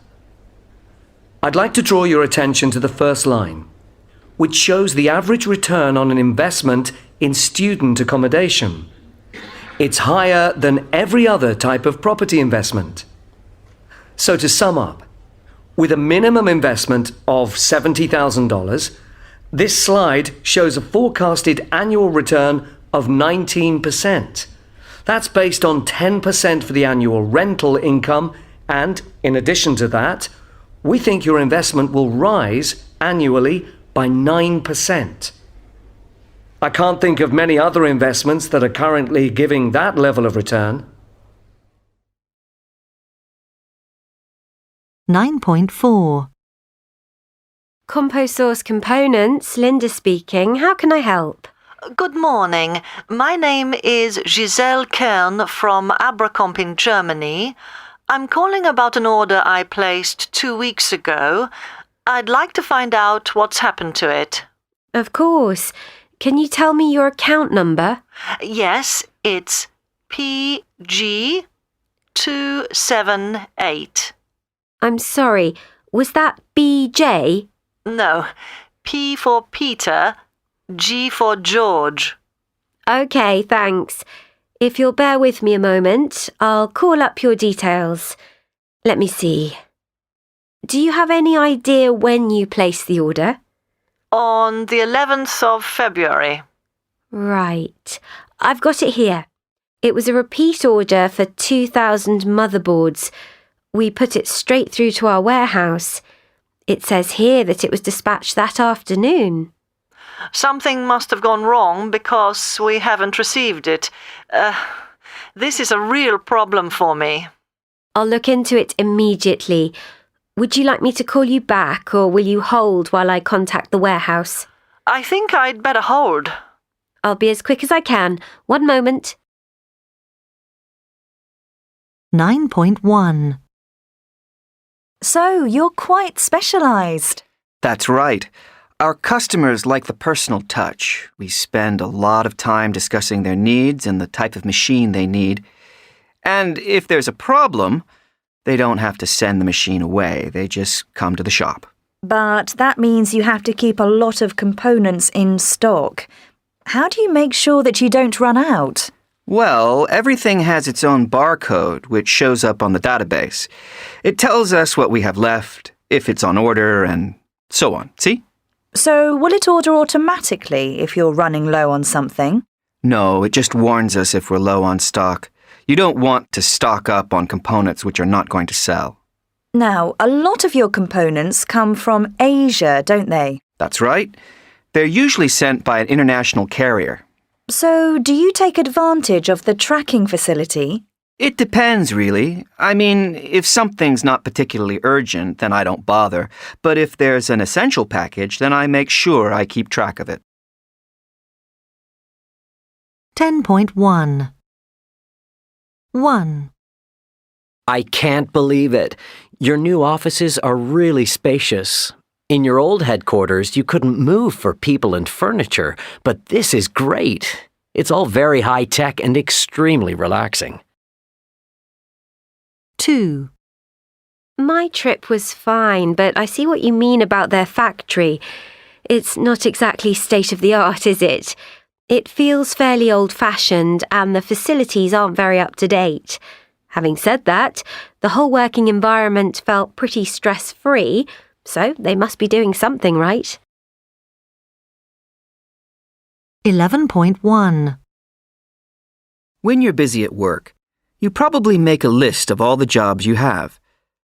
I'd like to draw your attention to the first line, which shows the average return on an investment in student accommodation. It's higher than every other type of property investment. So to sum up, with a minimum investment of $70,000, this slide shows a forecasted annual return of 19%. That's based on 10% for the annual rental income, and in addition to that, we think your investment will rise annually by 9%. I can't think of many other investments that are currently giving that level of return. 9.4. CompoSource Components, Linda speaking. How can I help? Good morning. My name is Giselle Kern from Abracomp in Germany. I'm calling about an order I placed 2 weeks ago. I'd like to find out what's happened to it. Of course. Can you tell me your account number? Yes, it's PG278. I'm sorry, was that BJ? No, P for Peter, G for George. OK, thanks. If you'll bear with me a moment, I'll call up your details. Let me see. Do you have any idea when you placed the order? On the 11th of February. Right. I've got it here. It was a repeat order for 2,000 motherboards. We put it straight through to our warehouse. It says here that it was dispatched that afternoon. Something must have gone wrong because we haven't received it. This is a real problem for me. I'll look into it immediately. Would you like me to call you back, or will you hold while I contact the warehouse? I think I'd better hold. I'll be as quick as I can. 1 moment. 9.1. So, you're quite specialised. That's right. Our customers like the personal touch. We spend a lot of time discussing their needs and the type of machine they need. And if there's a problem, they don't have to send the machine away. They just come to the shop. But that means you have to keep a lot of components in stock. How do you make sure that you don't run out? Well, everything has its own barcode, which shows up on the database. It tells us what we have left, if it's on order, and so on. See? So, will it order automatically if you're running low on something? No, it just warns us if we're low on stock. You don't want to stock up on components which are not going to sell. Now, a lot of your components come from Asia, don't they? That's right. They're usually sent by an international carrier. So, do you take advantage of the tracking facility? It depends, really. I mean, if something's not particularly urgent, then I don't bother. But if there's an essential package, then I make sure I keep track of it. 10.1. 1. I can't believe it. Your new offices are really spacious. In your old headquarters, you couldn't move for people and furniture, but this is great. It's all very high-tech and extremely relaxing. 2. My trip was fine, but I see what you mean about their factory. It's not exactly state-of-the-art, is it? It feels fairly old-fashioned, and the facilities aren't very up-to-date. Having said that, the whole working environment felt pretty stress-free, so they must be doing something right. 11.1. When you're busy at work, you probably make a list of all the jobs you have.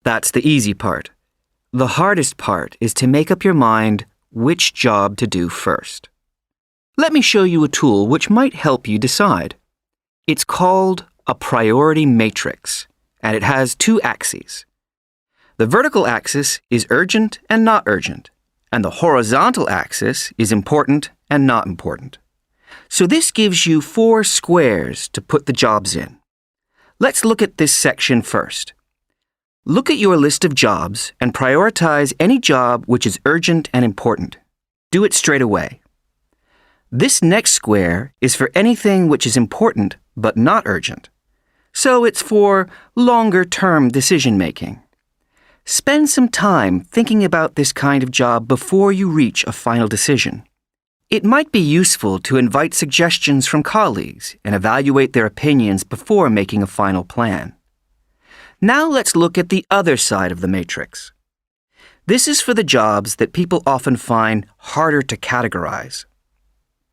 That's the easy part. The hardest part is to make up your mind which job to do first. Let me show you a tool which might help you decide. It's called a priority matrix, and it has 2 axes. The vertical axis is urgent and not urgent, and the horizontal axis is important and not important. So this gives you 4 squares to put the jobs in. Let's look at this section first. Look at your list of jobs and prioritize any job which is urgent and important. Do it straight away. This next square is for anything which is important but not urgent. So it's for longer-term decision-making. Spend some time thinking about this kind of job before you reach a final decision. It might be useful to invite suggestions from colleagues and evaluate their opinions before making a final plan. Now let's look at the other side of the matrix. This is for the jobs that people often find harder to categorize.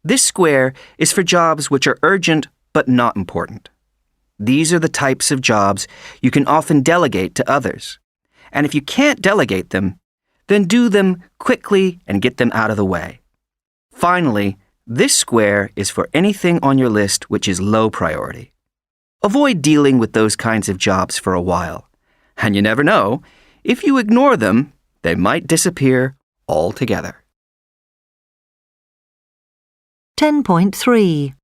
This square is for jobs which are urgent but not important. These are the types of jobs you can often delegate to others. And if you can't delegate them, then do them quickly and get them out of the way. Finally, this square is for anything on your list which is low priority. Avoid dealing with those kinds of jobs for a while. And you never know, if you ignore them, they might disappear altogether. 10.3.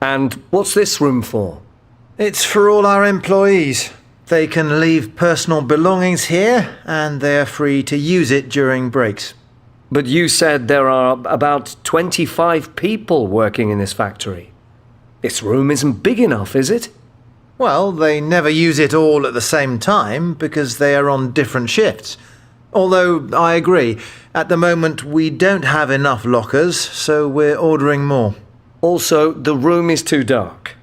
And what's this room for? It's for all our employees. They can leave personal belongings here, and they're free to use it during breaks. But you said there are about 25 people working in this factory. This room isn't big enough, is it? Well, they never use it all at the same time because they are on different shifts. Although, I agree, at the moment we don't have enough lockers, so we're ordering more. Also, the room is too dark.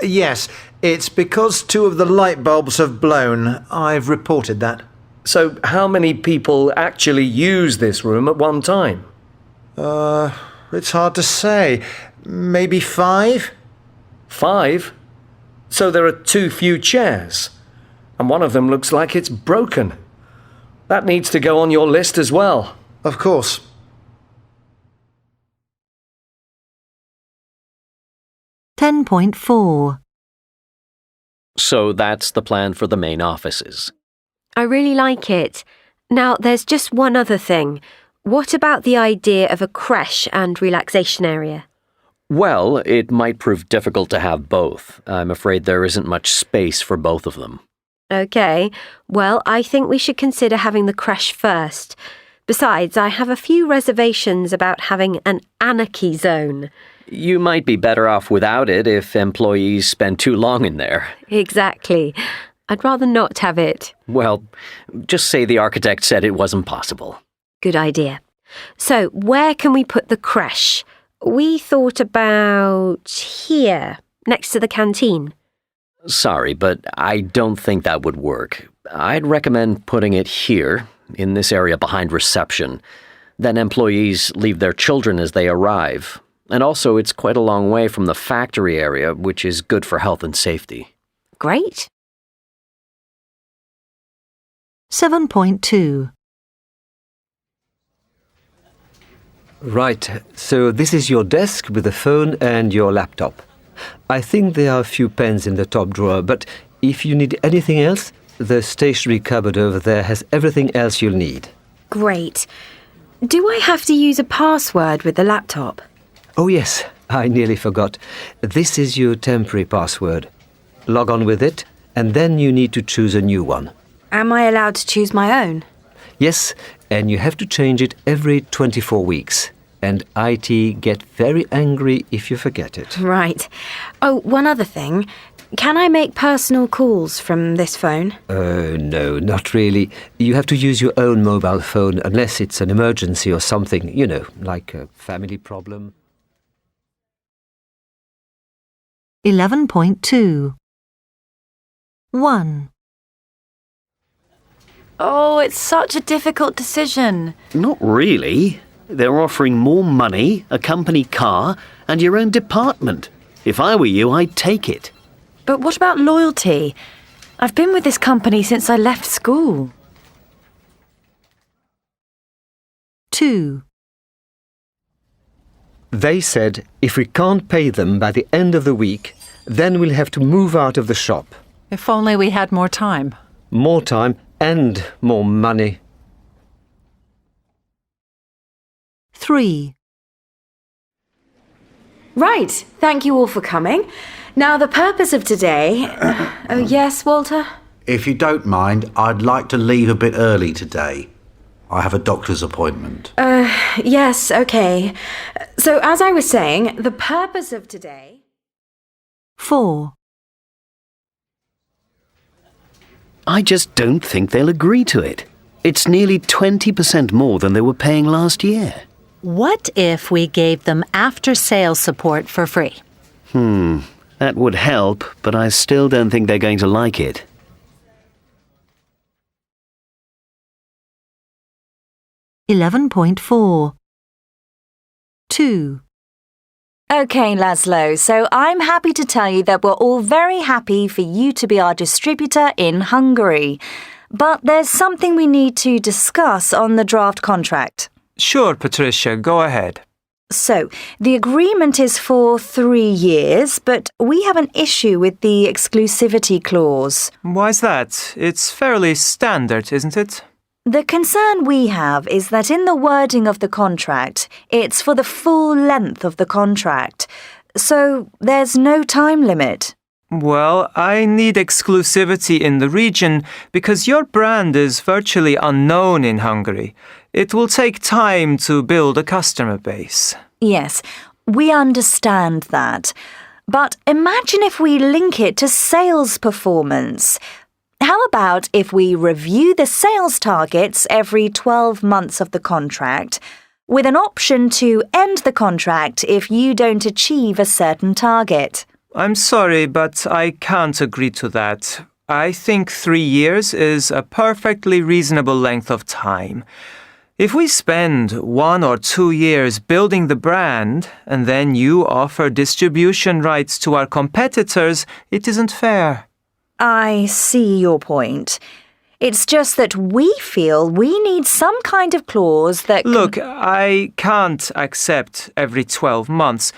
Yes, it's because 2 of the light bulbs have blown. I've reported that. So how many people actually use this room at one time? It's hard to say. Maybe 5? 5? So there are too few chairs. And one of them looks like it's broken. That needs to go on your list as well. Of course. $10.4. So that's the plan for the main offices. I really like it. Now, there's just one other thing. What about the idea of a creche and relaxation area? Well, it might prove difficult to have both. I'm afraid there isn't much space for both of them. Okay, well, I think we should consider having the creche first. Besides, I have a few reservations about having an anarchy zone. You might be better off without it if employees spend too long in there. Exactly. I'd rather not have it. Well, just say the architect said it wasn't possible. Good idea. So, where can we put the creche? We thought about here, next to the canteen. Sorry, but I don't think that would work. I'd recommend putting it here, in this area behind reception. Then employees leave their children as they arrive. And also, it's quite a long way from the factory area, which is good for health and safety. Great. 7.2. Right, so this is your desk with a phone and your laptop. I think there are a few pens in the top drawer, but if you need anything else, the stationery cupboard over there has everything else you'll need. Great. Do I have to use a password with the laptop? Oh yes, I nearly forgot. This is your temporary password. Log on with it, and then you need to choose a new one. Am I allowed to choose my own? Yes, and you have to change it every 24 weeks. And IT get very angry if you forget it. Right. Oh, one other thing. Can I make personal calls from this phone? No, not really. You have to use your own mobile phone unless it's an emergency or something, you know, like a family problem. 11.2. 1. Oh, it's such a difficult decision. Not really. They're offering more money, a company car, and your own department. If I were you, I'd take it. But what about loyalty? I've been with this company since I left school. 2. They said if we can't pay them by the end of the week, then we'll have to move out of the shop. If only we had more time. More time and more money. 3. Right, thank you all for coming. Now, the purpose of today... Oh, yes, Walter? If you don't mind, I'd like to leave a bit early today. I have a doctor's appointment. Yes, okay. So, as I was saying, the purpose of today... 4. I just don't think they'll agree to it. It's nearly 20% more than they were paying last year. What if we gave them after-sales support for free? That would help, but I still don't think they're going to like it. 11.4. 2. Okay, Laszlo, so I'm happy to tell you that we're all very happy for you to be our distributor in Hungary. But there's something we need to discuss on the draft contract. Sure, Patricia, go ahead. So, the agreement is for 3 years, but we have an issue with the exclusivity clause. Why's that? It's fairly standard, isn't it? The concern we have is that in the wording of the contract, it's for the full length of the contract. So, there's no time limit. Well, I need exclusivity in the region because your brand is virtually unknown in Hungary. It will take time to build a customer base. Yes, we understand that. But imagine if we link it to sales performance. How about if we review the sales targets every 12 months of the contract, with an option to end the contract if you don't achieve a certain target? I'm sorry, but I can't agree to that. I think 3 years is a perfectly reasonable length of time. If we spend 1 or 2 years building the brand, and then you offer distribution rights to our competitors, it isn't fair. I see your point. It's just that we feel we need some kind of clause that... Look, I can't accept every 12 months,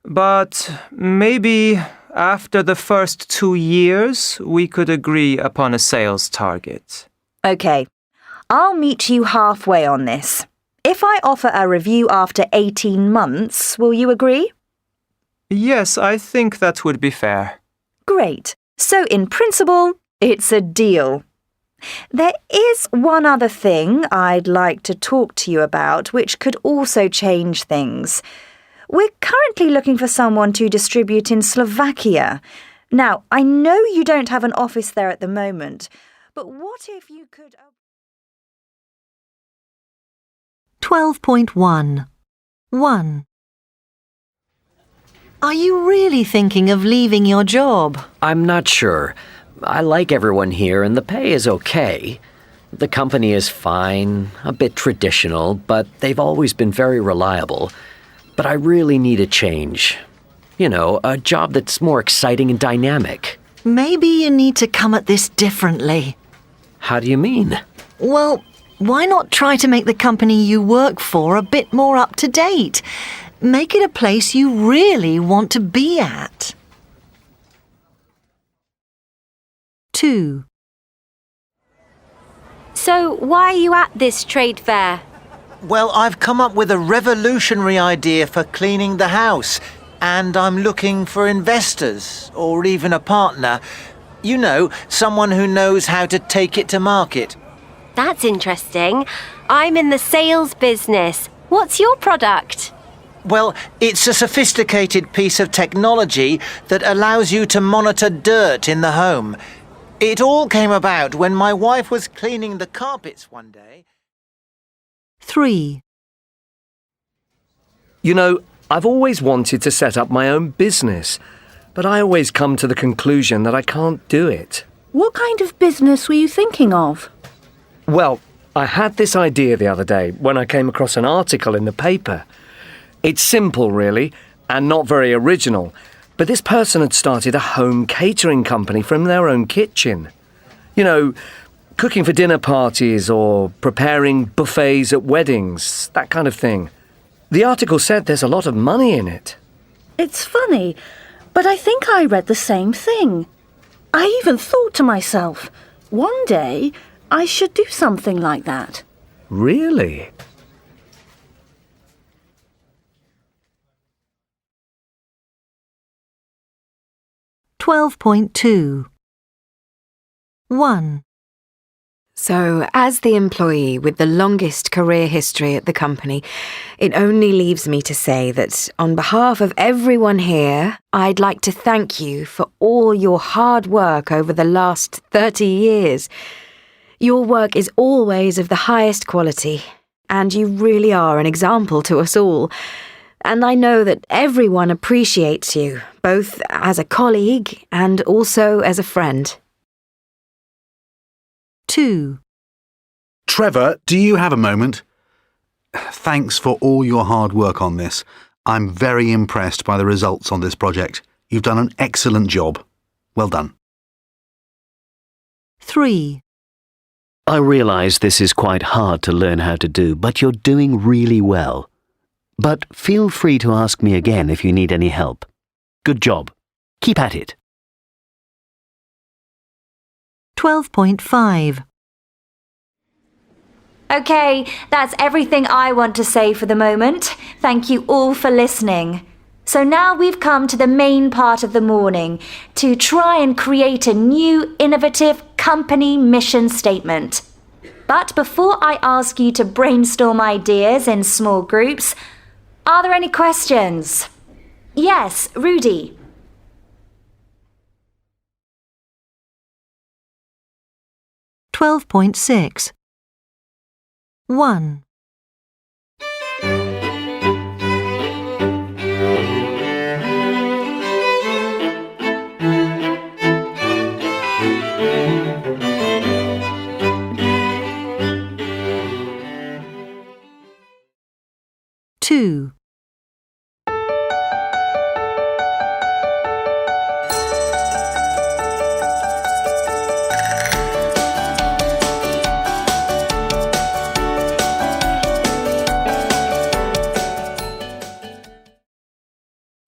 but maybe after the first 2 years, we could agree upon a sales target. Okay, I'll meet you halfway on this. If I offer a review after 18 months, will you agree? Yes, I think that would be fair. Great. So in principle, it's a deal. There is one other thing I'd like to talk to you about which could also change things. We're currently looking for someone to distribute in Slovakia. Now, I know you don't have an office there at the moment, but what if you could... 12.1. 1. Are you really thinking of leaving your job? I'm not sure. I like everyone here and the pay is okay. The company is fine, a bit traditional, but they've always been very reliable. But I really need a change. You know, a job that's more exciting and dynamic. Maybe you need to come at this differently. How do you mean? Well, why not try to make the company you work for a bit more up to date? Make it a place you really want to be at. 2. So, why are you at this trade fair? Well, I've come up with a revolutionary idea for cleaning the house, and I'm looking for investors, or even a partner. You know, someone who knows how to take it to market. That's interesting. I'm in the sales business. What's your product? Well, it's a sophisticated piece of technology that allows you to monitor dirt in the home. It all came about when my wife was cleaning the carpets one day. 3. You know, I've always wanted to set up my own business, but I always come to the conclusion that I can't do it. What kind of business were you thinking of? Well, I had this idea the other day when I came across an article in the paper. It's simple, really, and not very original, but this person had started a home catering company from their own kitchen. You know, cooking for dinner parties or preparing buffets at weddings, that kind of thing. The article said there's a lot of money in it. It's funny, but I think I read the same thing. I even thought to myself, one day I should do something like that. Really? $12.2 1. So, as the employee with the longest career history at the company, it only leaves me to say that on behalf of everyone here, I'd like to thank you for all your hard work over the last 30 years. Your work is always of the highest quality, and you really are an example to us all. And I know that everyone appreciates you, both as a colleague and also as a friend. 2. Trevor, do you have a moment? Thanks for all your hard work on this. I'm very impressed by the results on this project. You've done an excellent job. Well done. 3. I realise this is quite hard to learn how to do, but you're doing really well. But feel free to ask me again if you need any help. Good job. Keep at it. 12.5 Okay, that's everything I want to say for the moment. Thank you all for listening. So now we've come to the main part of the morning to try and create a new, innovative company mission statement. But before I ask you to brainstorm ideas in small groups, are there any questions? Yes, Rudy. 12.6 1. Two.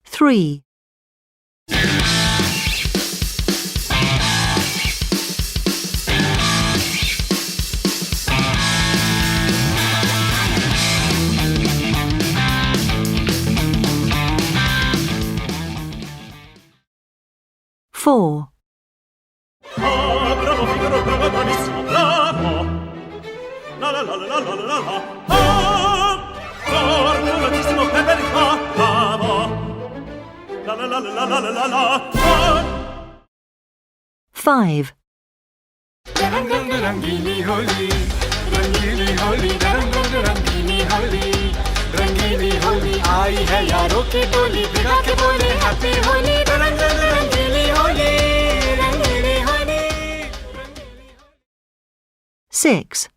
3. 4. Bravo Figaro, bravo bravissimo, bravo! La la la la la la la la! Ah! Fortunatissimo per verità, bravo! La la la la la la la la! Ah! 5. Rangili holi, rangili holi, rangili holi, rangili holi, आई है यारों की टोली बिना के बोले happy Holi Rangeeli Holi Rangeeli Holi 6.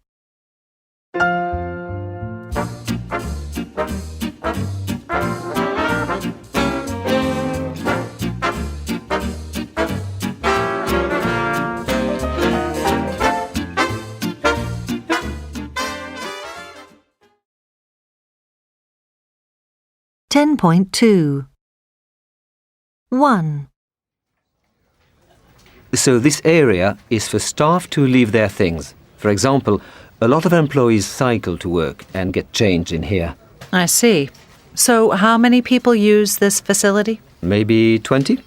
10.2 1. So this area is for staff to leave their things. For example, a lot of employees cycle to work and get changed in here. I see. So how many people use this facility? Maybe 20?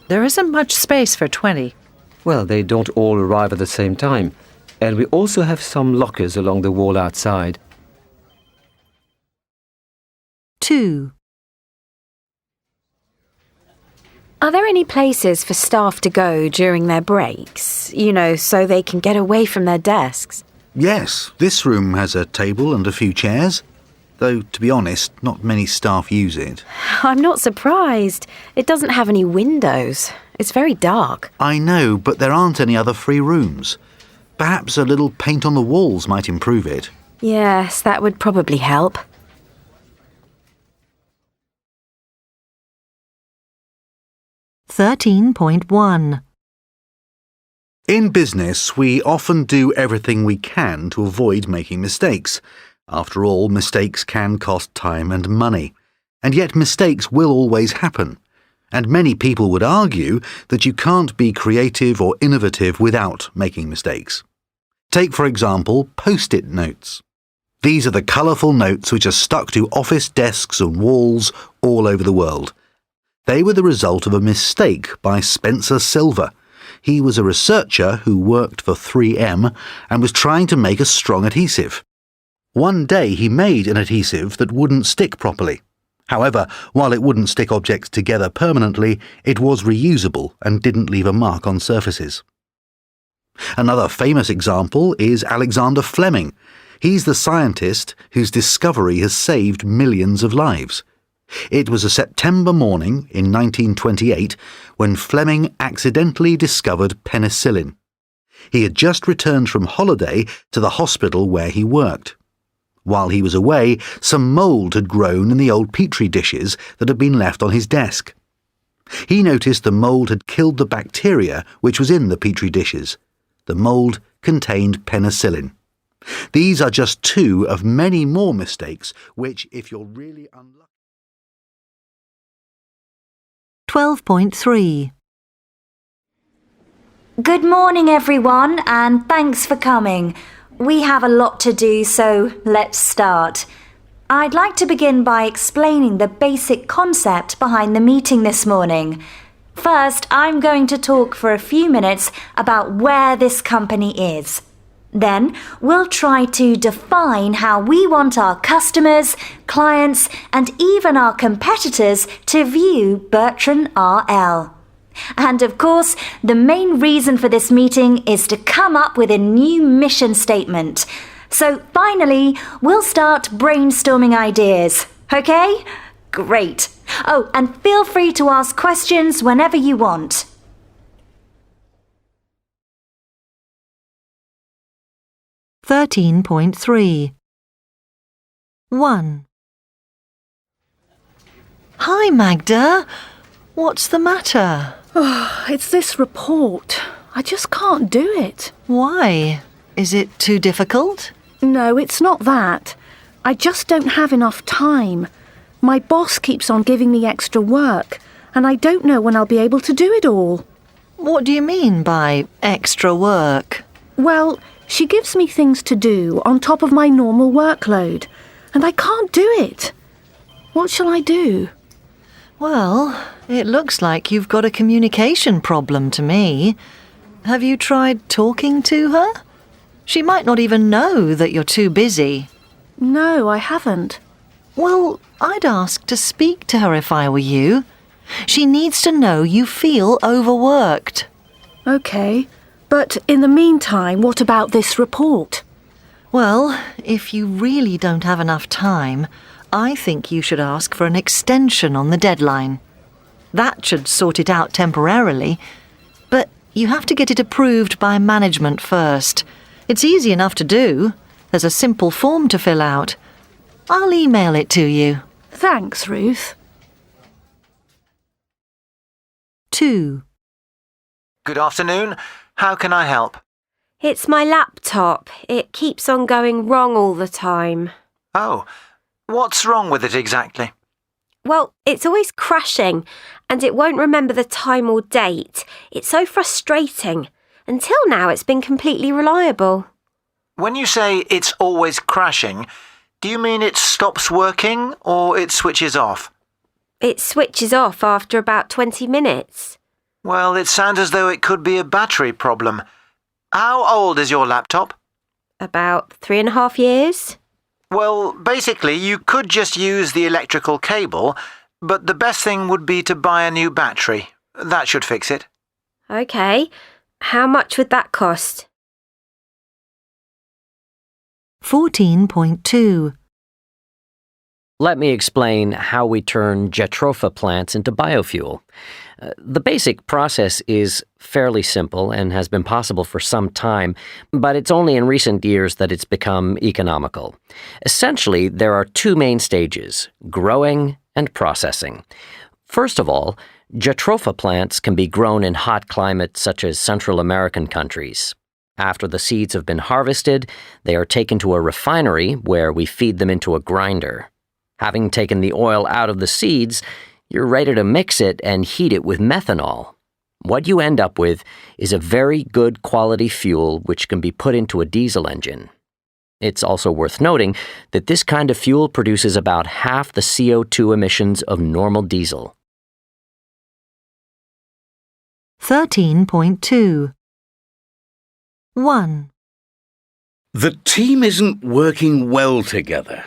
There isn't much space for 20. Well, they don't all arrive at the same time. And we also have some lockers along the wall outside. 2. Are there any places for staff to go during their breaks? You know, so they can get away from their desks? Yes, this room has a table and a few chairs. though to be honest, not many staff use it. I'm not surprised. It doesn't have any windows. It's very dark. I know, but there aren't any other free rooms. Perhaps a little paint on the walls might improve it. Yes, that would probably help. (13.1) In business, we often do everything we can to avoid making mistakes. After all, mistakes can cost time and money. And yet mistakes will always happen. And many people would argue that you can't be creative or innovative without making mistakes. Take, for example, Post-it notes. These are the colourful notes which are stuck to office desks and walls all over the world. They were the result of a mistake by Spencer Silver. He was a researcher who worked for 3M and was trying to make a strong adhesive. One day he made an adhesive that wouldn't stick properly. However, while it wouldn't stick objects together permanently, it was reusable and didn't leave a mark on surfaces. Another famous example is Alexander Fleming. He's the scientist whose discovery has saved millions of lives. It was a September morning in 1928 when Fleming accidentally discovered penicillin. He had just returned from holiday to the hospital where he worked. While he was away, some mould had grown in the old petri dishes that had been left on his desk. He noticed the mould had killed the bacteria which was in the petri dishes. The mould contained penicillin. These are just two of many more mistakes which, if you're really unlucky... 12.3 Good morning, everyone, and thanks for coming. We have a lot to do, so let's start. I'd like to begin by explaining the basic concept behind the meeting this morning. First, I'm going to talk for a few minutes about where this company is. Then, we'll try to define how we want our customers, clients, and even our competitors to view Bertrand RL. And of course, the main reason for this meeting is to come up with a new mission statement. So finally, we'll start brainstorming ideas. Okay? Great. Oh, and feel free to ask questions whenever you want. (13.3) 1. Hi, Magda. What's the matter? Oh, it's this report. I just can't do it. Why? Is it too difficult? No, it's not that. I just don't have enough time. My boss keeps on giving me extra work, and I don't know when I'll be able to do it all. What do you mean by extra work? Well, she gives me things to do on top of my normal workload, and I can't do it. What shall I do? Well, it looks like you've got a communication problem to me. Have you tried talking to her? She might not even know that you're too busy. No, I haven't. Well, I'd ask to speak to her if I were you. She needs to know you feel overworked. OK, but in the meantime, what about this report? Well, if you really don't have enough time, I think you should ask for an extension on the deadline. That should sort it out temporarily, but you have to get it approved by management first. It's easy enough to do. There's a simple form to fill out. I'll email it to you. Thanks, Ruth. 2. Good afternoon. How can I help? It's my laptop. It keeps on going wrong all the time. Oh, what's wrong with it exactly? Well, it's always crashing, and it won't remember the time or date. It's so frustrating. Until now, it's been completely reliable. When you say it's always crashing, do you mean it stops working or it switches off? It switches off after about 20 minutes. Well, it sounds as though it could be a battery problem. How old is your laptop? About 3.5 years. Well, basically, you could just use the electrical cable, but the best thing would be to buy a new battery. That should fix it. OK. How much would that cost? 14.2 Let me explain how we turn Jatropha plants into biofuel. The basic process is fairly simple and has been possible for some time, but it's only in recent years that it's become economical. Essentially, there are two main stages: growing and processing. First of all, Jatropha plants can be grown in hot climates such as Central American countries. After the seeds have been harvested, they are taken to a refinery where we feed them into a grinder. Having taken the oil out of the seeds, you're ready to mix it and heat it with methanol. What you end up with is a very good quality fuel which can be put into a diesel engine. It's also worth noting that this kind of fuel produces about half the CO2 emissions of normal diesel. 13.2 1. The team isn't working well together.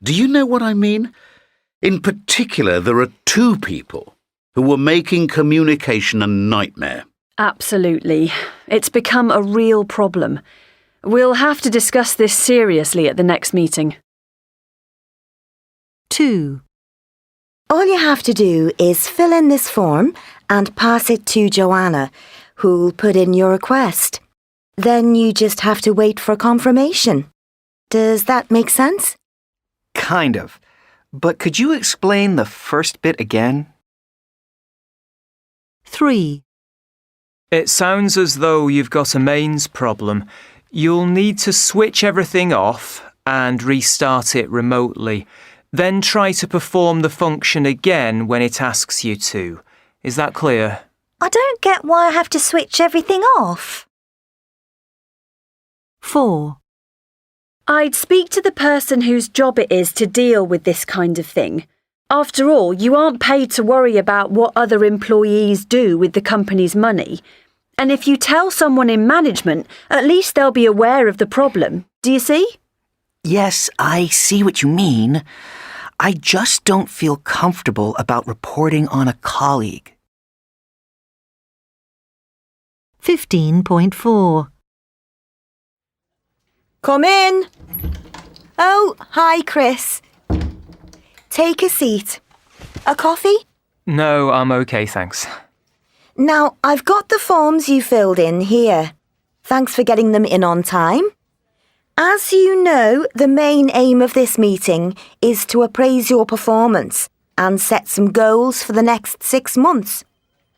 Do you know what I mean? In particular, there are two people who were making communication a nightmare. Absolutely. It's become a real problem. We'll have to discuss this seriously at the next meeting. 2. All you have to do is fill in this form and pass it to Joanna, who'll put in your request. Then you just have to wait for confirmation. Does that make sense? Kind of. But could you explain the first bit again? 3. It sounds as though you've got a mains problem. You'll need to switch everything off and restart it remotely. Then try to perform the function again when it asks you to. Is that clear? I don't get why I have to switch everything off. 4. I'd speak to the person whose job it is to deal with this kind of thing. After all, you aren't paid to worry about what other employees do with the company's money. And if you tell someone in management, at least they'll be aware of the problem. Do you see? Yes, I see what you mean. I just don't feel comfortable about reporting on a colleague. 15.4 Come in. Oh, hi, Chris. Take a seat. A coffee? No, I'm okay, thanks. Now, I've got the forms you filled in here. Thanks for getting them in on time. As you know, the main aim of this meeting is to appraise your performance and set some goals for the next 6 months.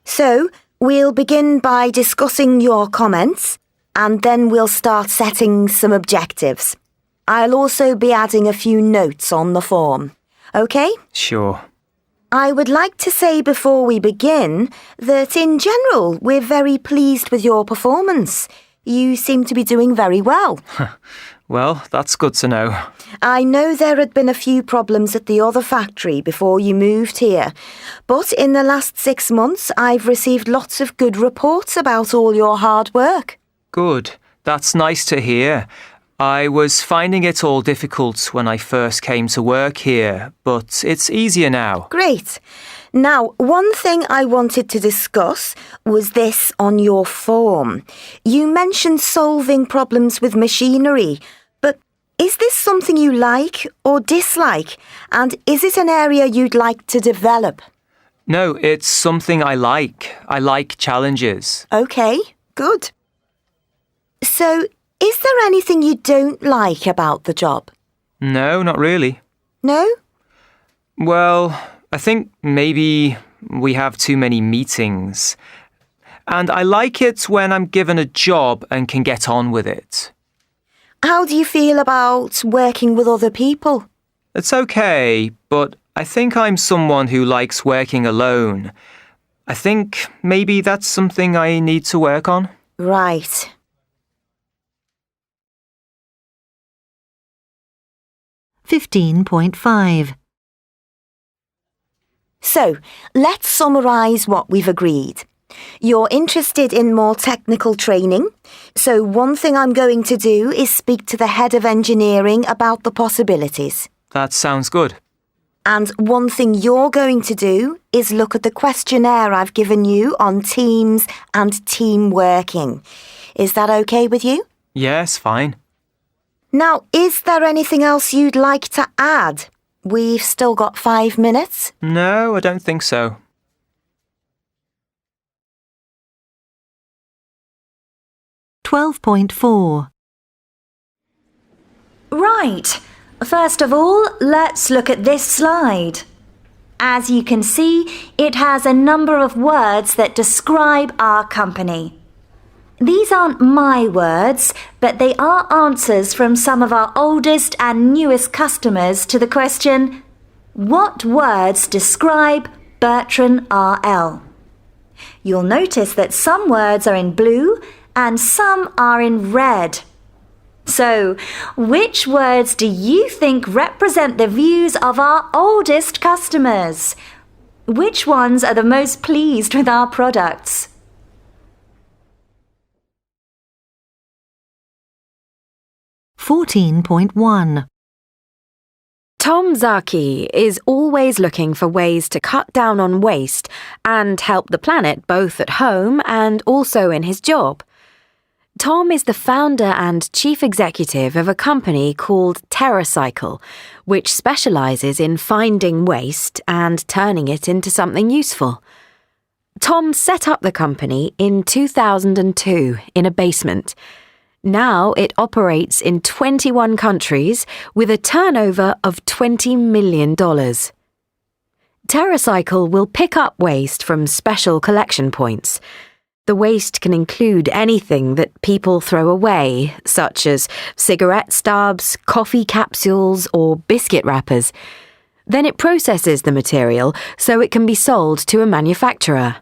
So, we'll begin by discussing your comments, and then we'll start setting some objectives. I'll also be adding a few notes on the form. OK? Sure. I would like to say before we begin that in general we're very pleased with your performance. You seem to be doing very well. Well, that's good to know. I know there had been a few problems at the other factory before you moved here, but in the last 6 months I've received lots of good reports about all your hard work. Good. That's nice to hear. I was finding it all difficult when I first came to work here, but it's easier now. Great. Now, one thing I wanted to discuss was this on your form. You mentioned solving problems with machinery, but is this something you like or dislike? And is it an area you'd like to develop? No, it's something I like. I like challenges. OK, good. So, is there anything you don't like about the job? No, not really. No? Well, I think maybe we have too many meetings. And I like it when I'm given a job and can get on with it. How do you feel about working with other people? It's okay, but I think I'm someone who likes working alone. I think maybe that's something I need to work on. Right. .5 So, let's summarise what we've agreed. You're interested in more technical training, so one thing I'm going to do is speak to the head of engineering about the possibilities. That sounds good. And one thing you're going to do is look at the questionnaire I've given you on teams and team working. Is that okay with you? Yes, fine. Now, is there anything else you'd like to add? We've still got 5 minutes. No, I don't think so. $12.4. Right. First of all, let's look at this slide. As you can see, it has a number of words that describe our company. These aren't my words, but they are answers from some of our oldest and newest customers to the question, what words describe Bertrand RL? You'll notice that some words are in blue and some are in red. So, which words do you think represent the views of our oldest customers? Which ones are the most pleased with our products? $14.1. Tom Zaki is always looking for ways to cut down on waste and help the planet both at home and also in his job. Tom is the founder and chief executive of a company called TerraCycle, which specializes in finding waste and turning it into something useful. Tom set up the company in 2002 in a basement. Now it operates in 21 countries with a turnover of $20 million. TerraCycle will pick up waste from special collection points. The waste can include anything that people throw away, such as cigarette stubs, coffee capsules, or biscuit wrappers. Then it processes the material so it can be sold to a manufacturer.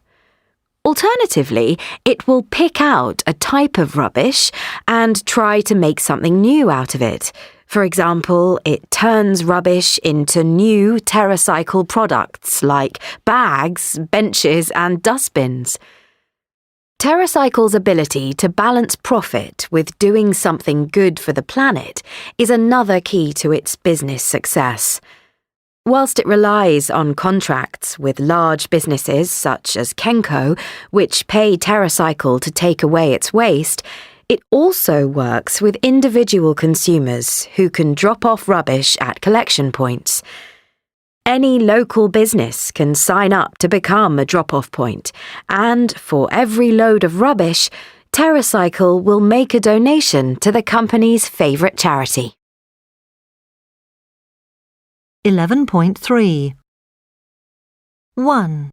Alternatively, it will pick out a type of rubbish and try to make something new out of it. For example, it turns rubbish into new TerraCycle products like bags, benches, and dustbins. TerraCycle's ability to balance profit with doing something good for the planet is another key to its business success. Whilst it relies on contracts with large businesses such as Kenco, which pay TerraCycle to take away its waste, it also works with individual consumers who can drop off rubbish at collection points. Any local business can sign up to become a drop-off point, and for every load of rubbish, TerraCycle will make a donation to the company's favourite charity. 11.3. 1.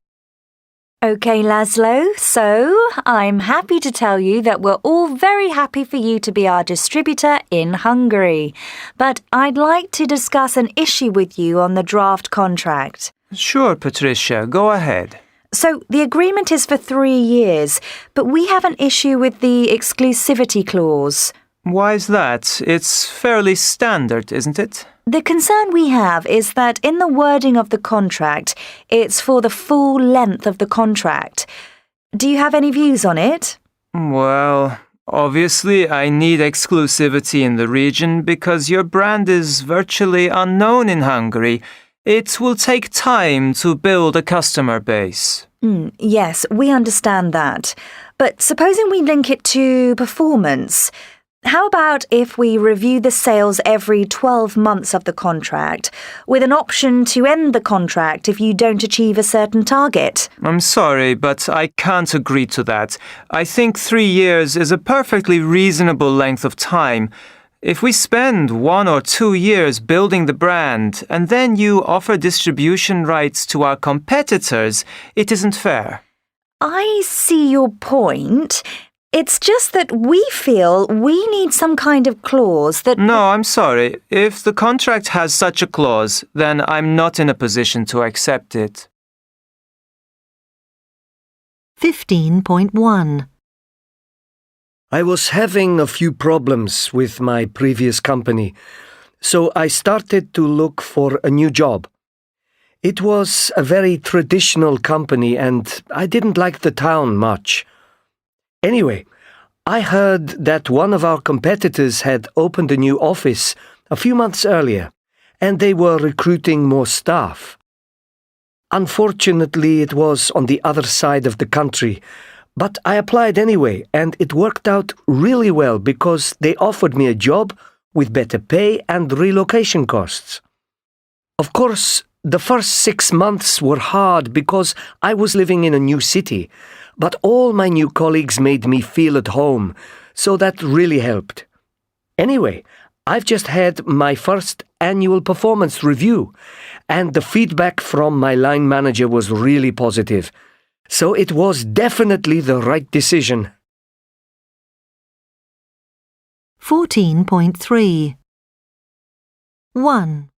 OK, Laszlo, so I'm happy to tell you that we're all very happy for you to be our distributor in Hungary. But I'd like to discuss an issue with you on the draft contract. Sure, Patricia, go ahead. So the agreement is for 3 years, but we have an issue with the exclusivity clause. Why is that? It's fairly standard, isn't it? The concern we have is that in the wording of the contract, it's for the full length of the contract. Do you have any views on it? Well, obviously I need exclusivity in the region because your brand is virtually unknown in Hungary. It will take time to build a customer base. Yes, we understand that. But supposing we link it to performance, how about if we review the sales every 12 months of the contract, with an option to end the contract if you don't achieve a certain target? I'm sorry, but I can't agree to that. I think 3 years is a perfectly reasonable length of time. If we spend 1 or 2 years building the brand, and then you offer distribution rights to our competitors, it isn't fair. I see your point. It's just that we feel we need some kind of clause that... No, I'm sorry. If the contract has such a clause, then I'm not in a position to accept it. 15.1. I was having a few problems with my previous company, so I started to look for a new job. It was a very traditional company and I didn't like the town much. Anyway, I heard that one of our competitors had opened a new office a few months earlier, and they were recruiting more staff. Unfortunately, it was on the other side of the country, but I applied anyway, and it worked out really well because they offered me a job with better pay and relocation costs. Of course, the first 6 months were hard because I was living in a new city, but all my new colleagues made me feel at home, so that really helped. Anyway, I've just had my first annual performance review, and the feedback from my line manager was really positive. So it was definitely the right decision. 14.3 1.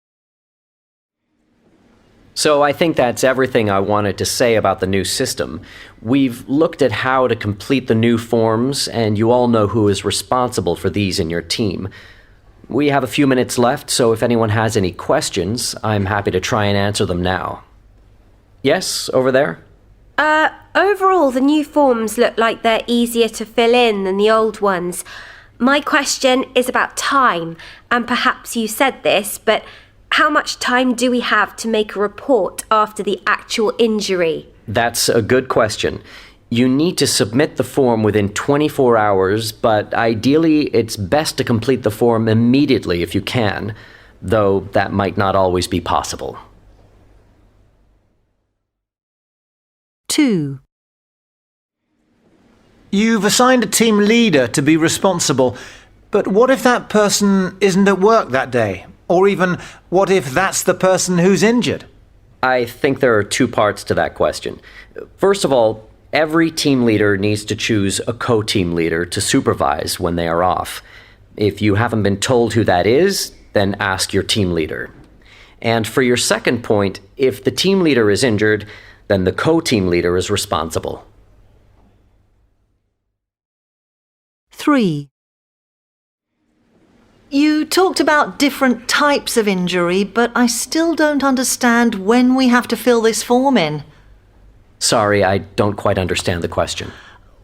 So I think that's everything I wanted to say about the new system. We've looked at how to complete the new forms, and you all know who is responsible for these in your team. We have a few minutes left, so if anyone has any questions, I'm happy to try and answer them now. Yes, over there? Overall, the new forms look like they're easier to fill in than the old ones. My question is about time, and perhaps you said this, but how much time do we have to make a report after the actual injury? That's a good question. You need to submit the form within 24 hours, but ideally it's best to complete the form immediately if you can, though that might not always be possible. 2. You've assigned a team leader to be responsible, but what if that person isn't at work that day? Or even, what if that's the person who's injured? I think there are two parts to that question. First of all, every team leader needs to choose a co-team leader to supervise when they are off. If you haven't been told who that is, then ask your team leader. And for your second point, if the team leader is injured, then the co-team leader is responsible. 3. You talked about different types of injury, but I still don't understand when we have to fill this form in. Sorry, I don't quite understand the question.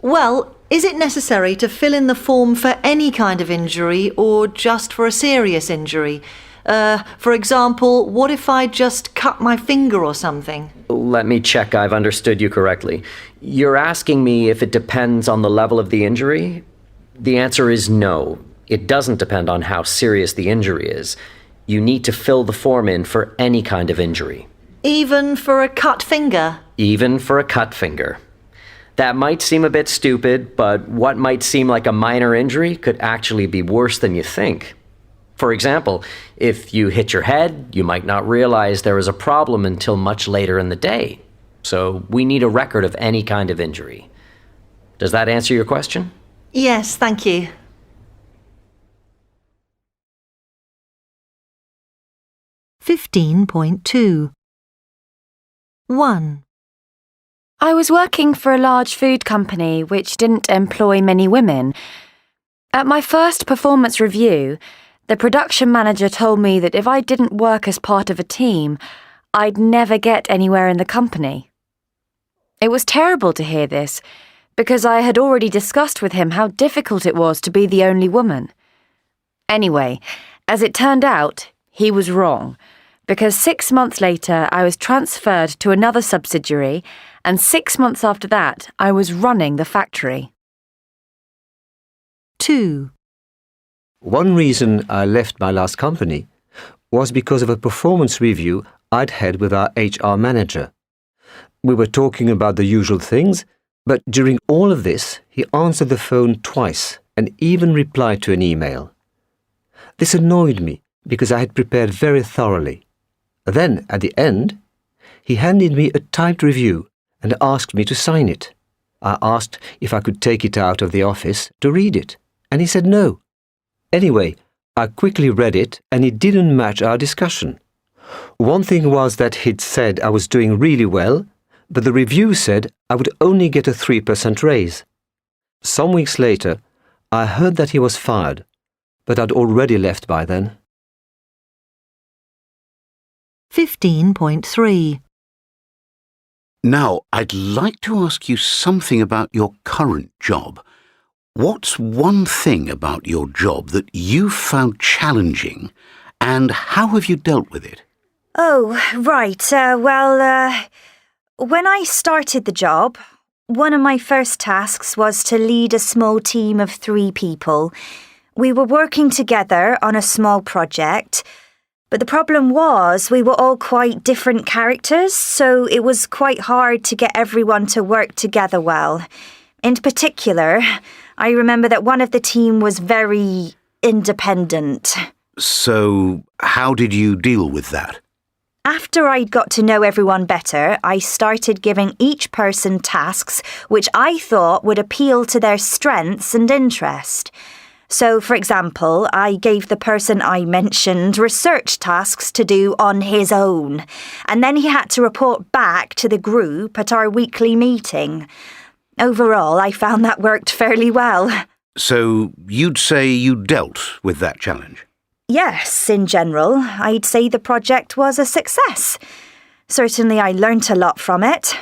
Well, is it necessary to fill in the form for any kind of injury or just for a serious injury? For example, what if I just cut my finger or something? Let me check I've understood you correctly. You're asking me if it depends on the level of the injury? The answer is no. It doesn't depend on how serious the injury is. You need to fill the form in for any kind of injury. Even for a cut finger? Even for a cut finger. That might seem a bit stupid, but what might seem like a minor injury could actually be worse than you think. For example, if you hit your head, you might not realize there is a problem until much later in the day. So we need a record of any kind of injury. Does that answer your question? Yes, thank you. 15.2 1. I was working for a large food company which didn't employ many women. At my first performance review, the production manager told me that if I didn't work as part of a team, I'd never get anywhere in the company. It was terrible to hear this, because I had already discussed with him how difficult it was to be the only woman. Anyway, as it turned out, he was wrong, because 6 months later I was transferred to another subsidiary, and 6 months after that I was running the factory. 2. One reason I left my last company was because of a performance review I'd had with our HR manager. We were talking about the usual things, but during all of this, he answered the phone twice and even replied to an email. This annoyed me because I had prepared very thoroughly. Then, at the end, he handed me a typed review and asked me to sign it. I asked if I could take it out of the office to read it, and he said no. Anyway, I quickly read it and it didn't match our discussion. One thing was that he'd said I was doing really well, but the review said I would only get a 3% raise. Some weeks later, I heard that he was fired, but I'd already left by then. 15.3 Now, I'd like to ask you something about your current job. What's one thing about your job that you found challenging, and how have you dealt with it? Oh, right. When I started the job, one of my first tasks was to lead a small team of 3 people. We were working together on a small project, But the problem was we were all quite different characters, so it was quite hard to get everyone to work together well. In particular, I remember that one of the team was very independent. So, how did you deal with that? After I'd got to know everyone better, I started giving each person tasks which I thought would appeal to their strengths and interest. So, for example, I gave the person I mentioned research tasks to do on his own, and then he had to report back to the group at our weekly meeting. Overall, I found that worked fairly well. So, you'd say you dealt with that challenge? Yes, in general, I'd say the project was a success. Certainly I learnt a lot from it.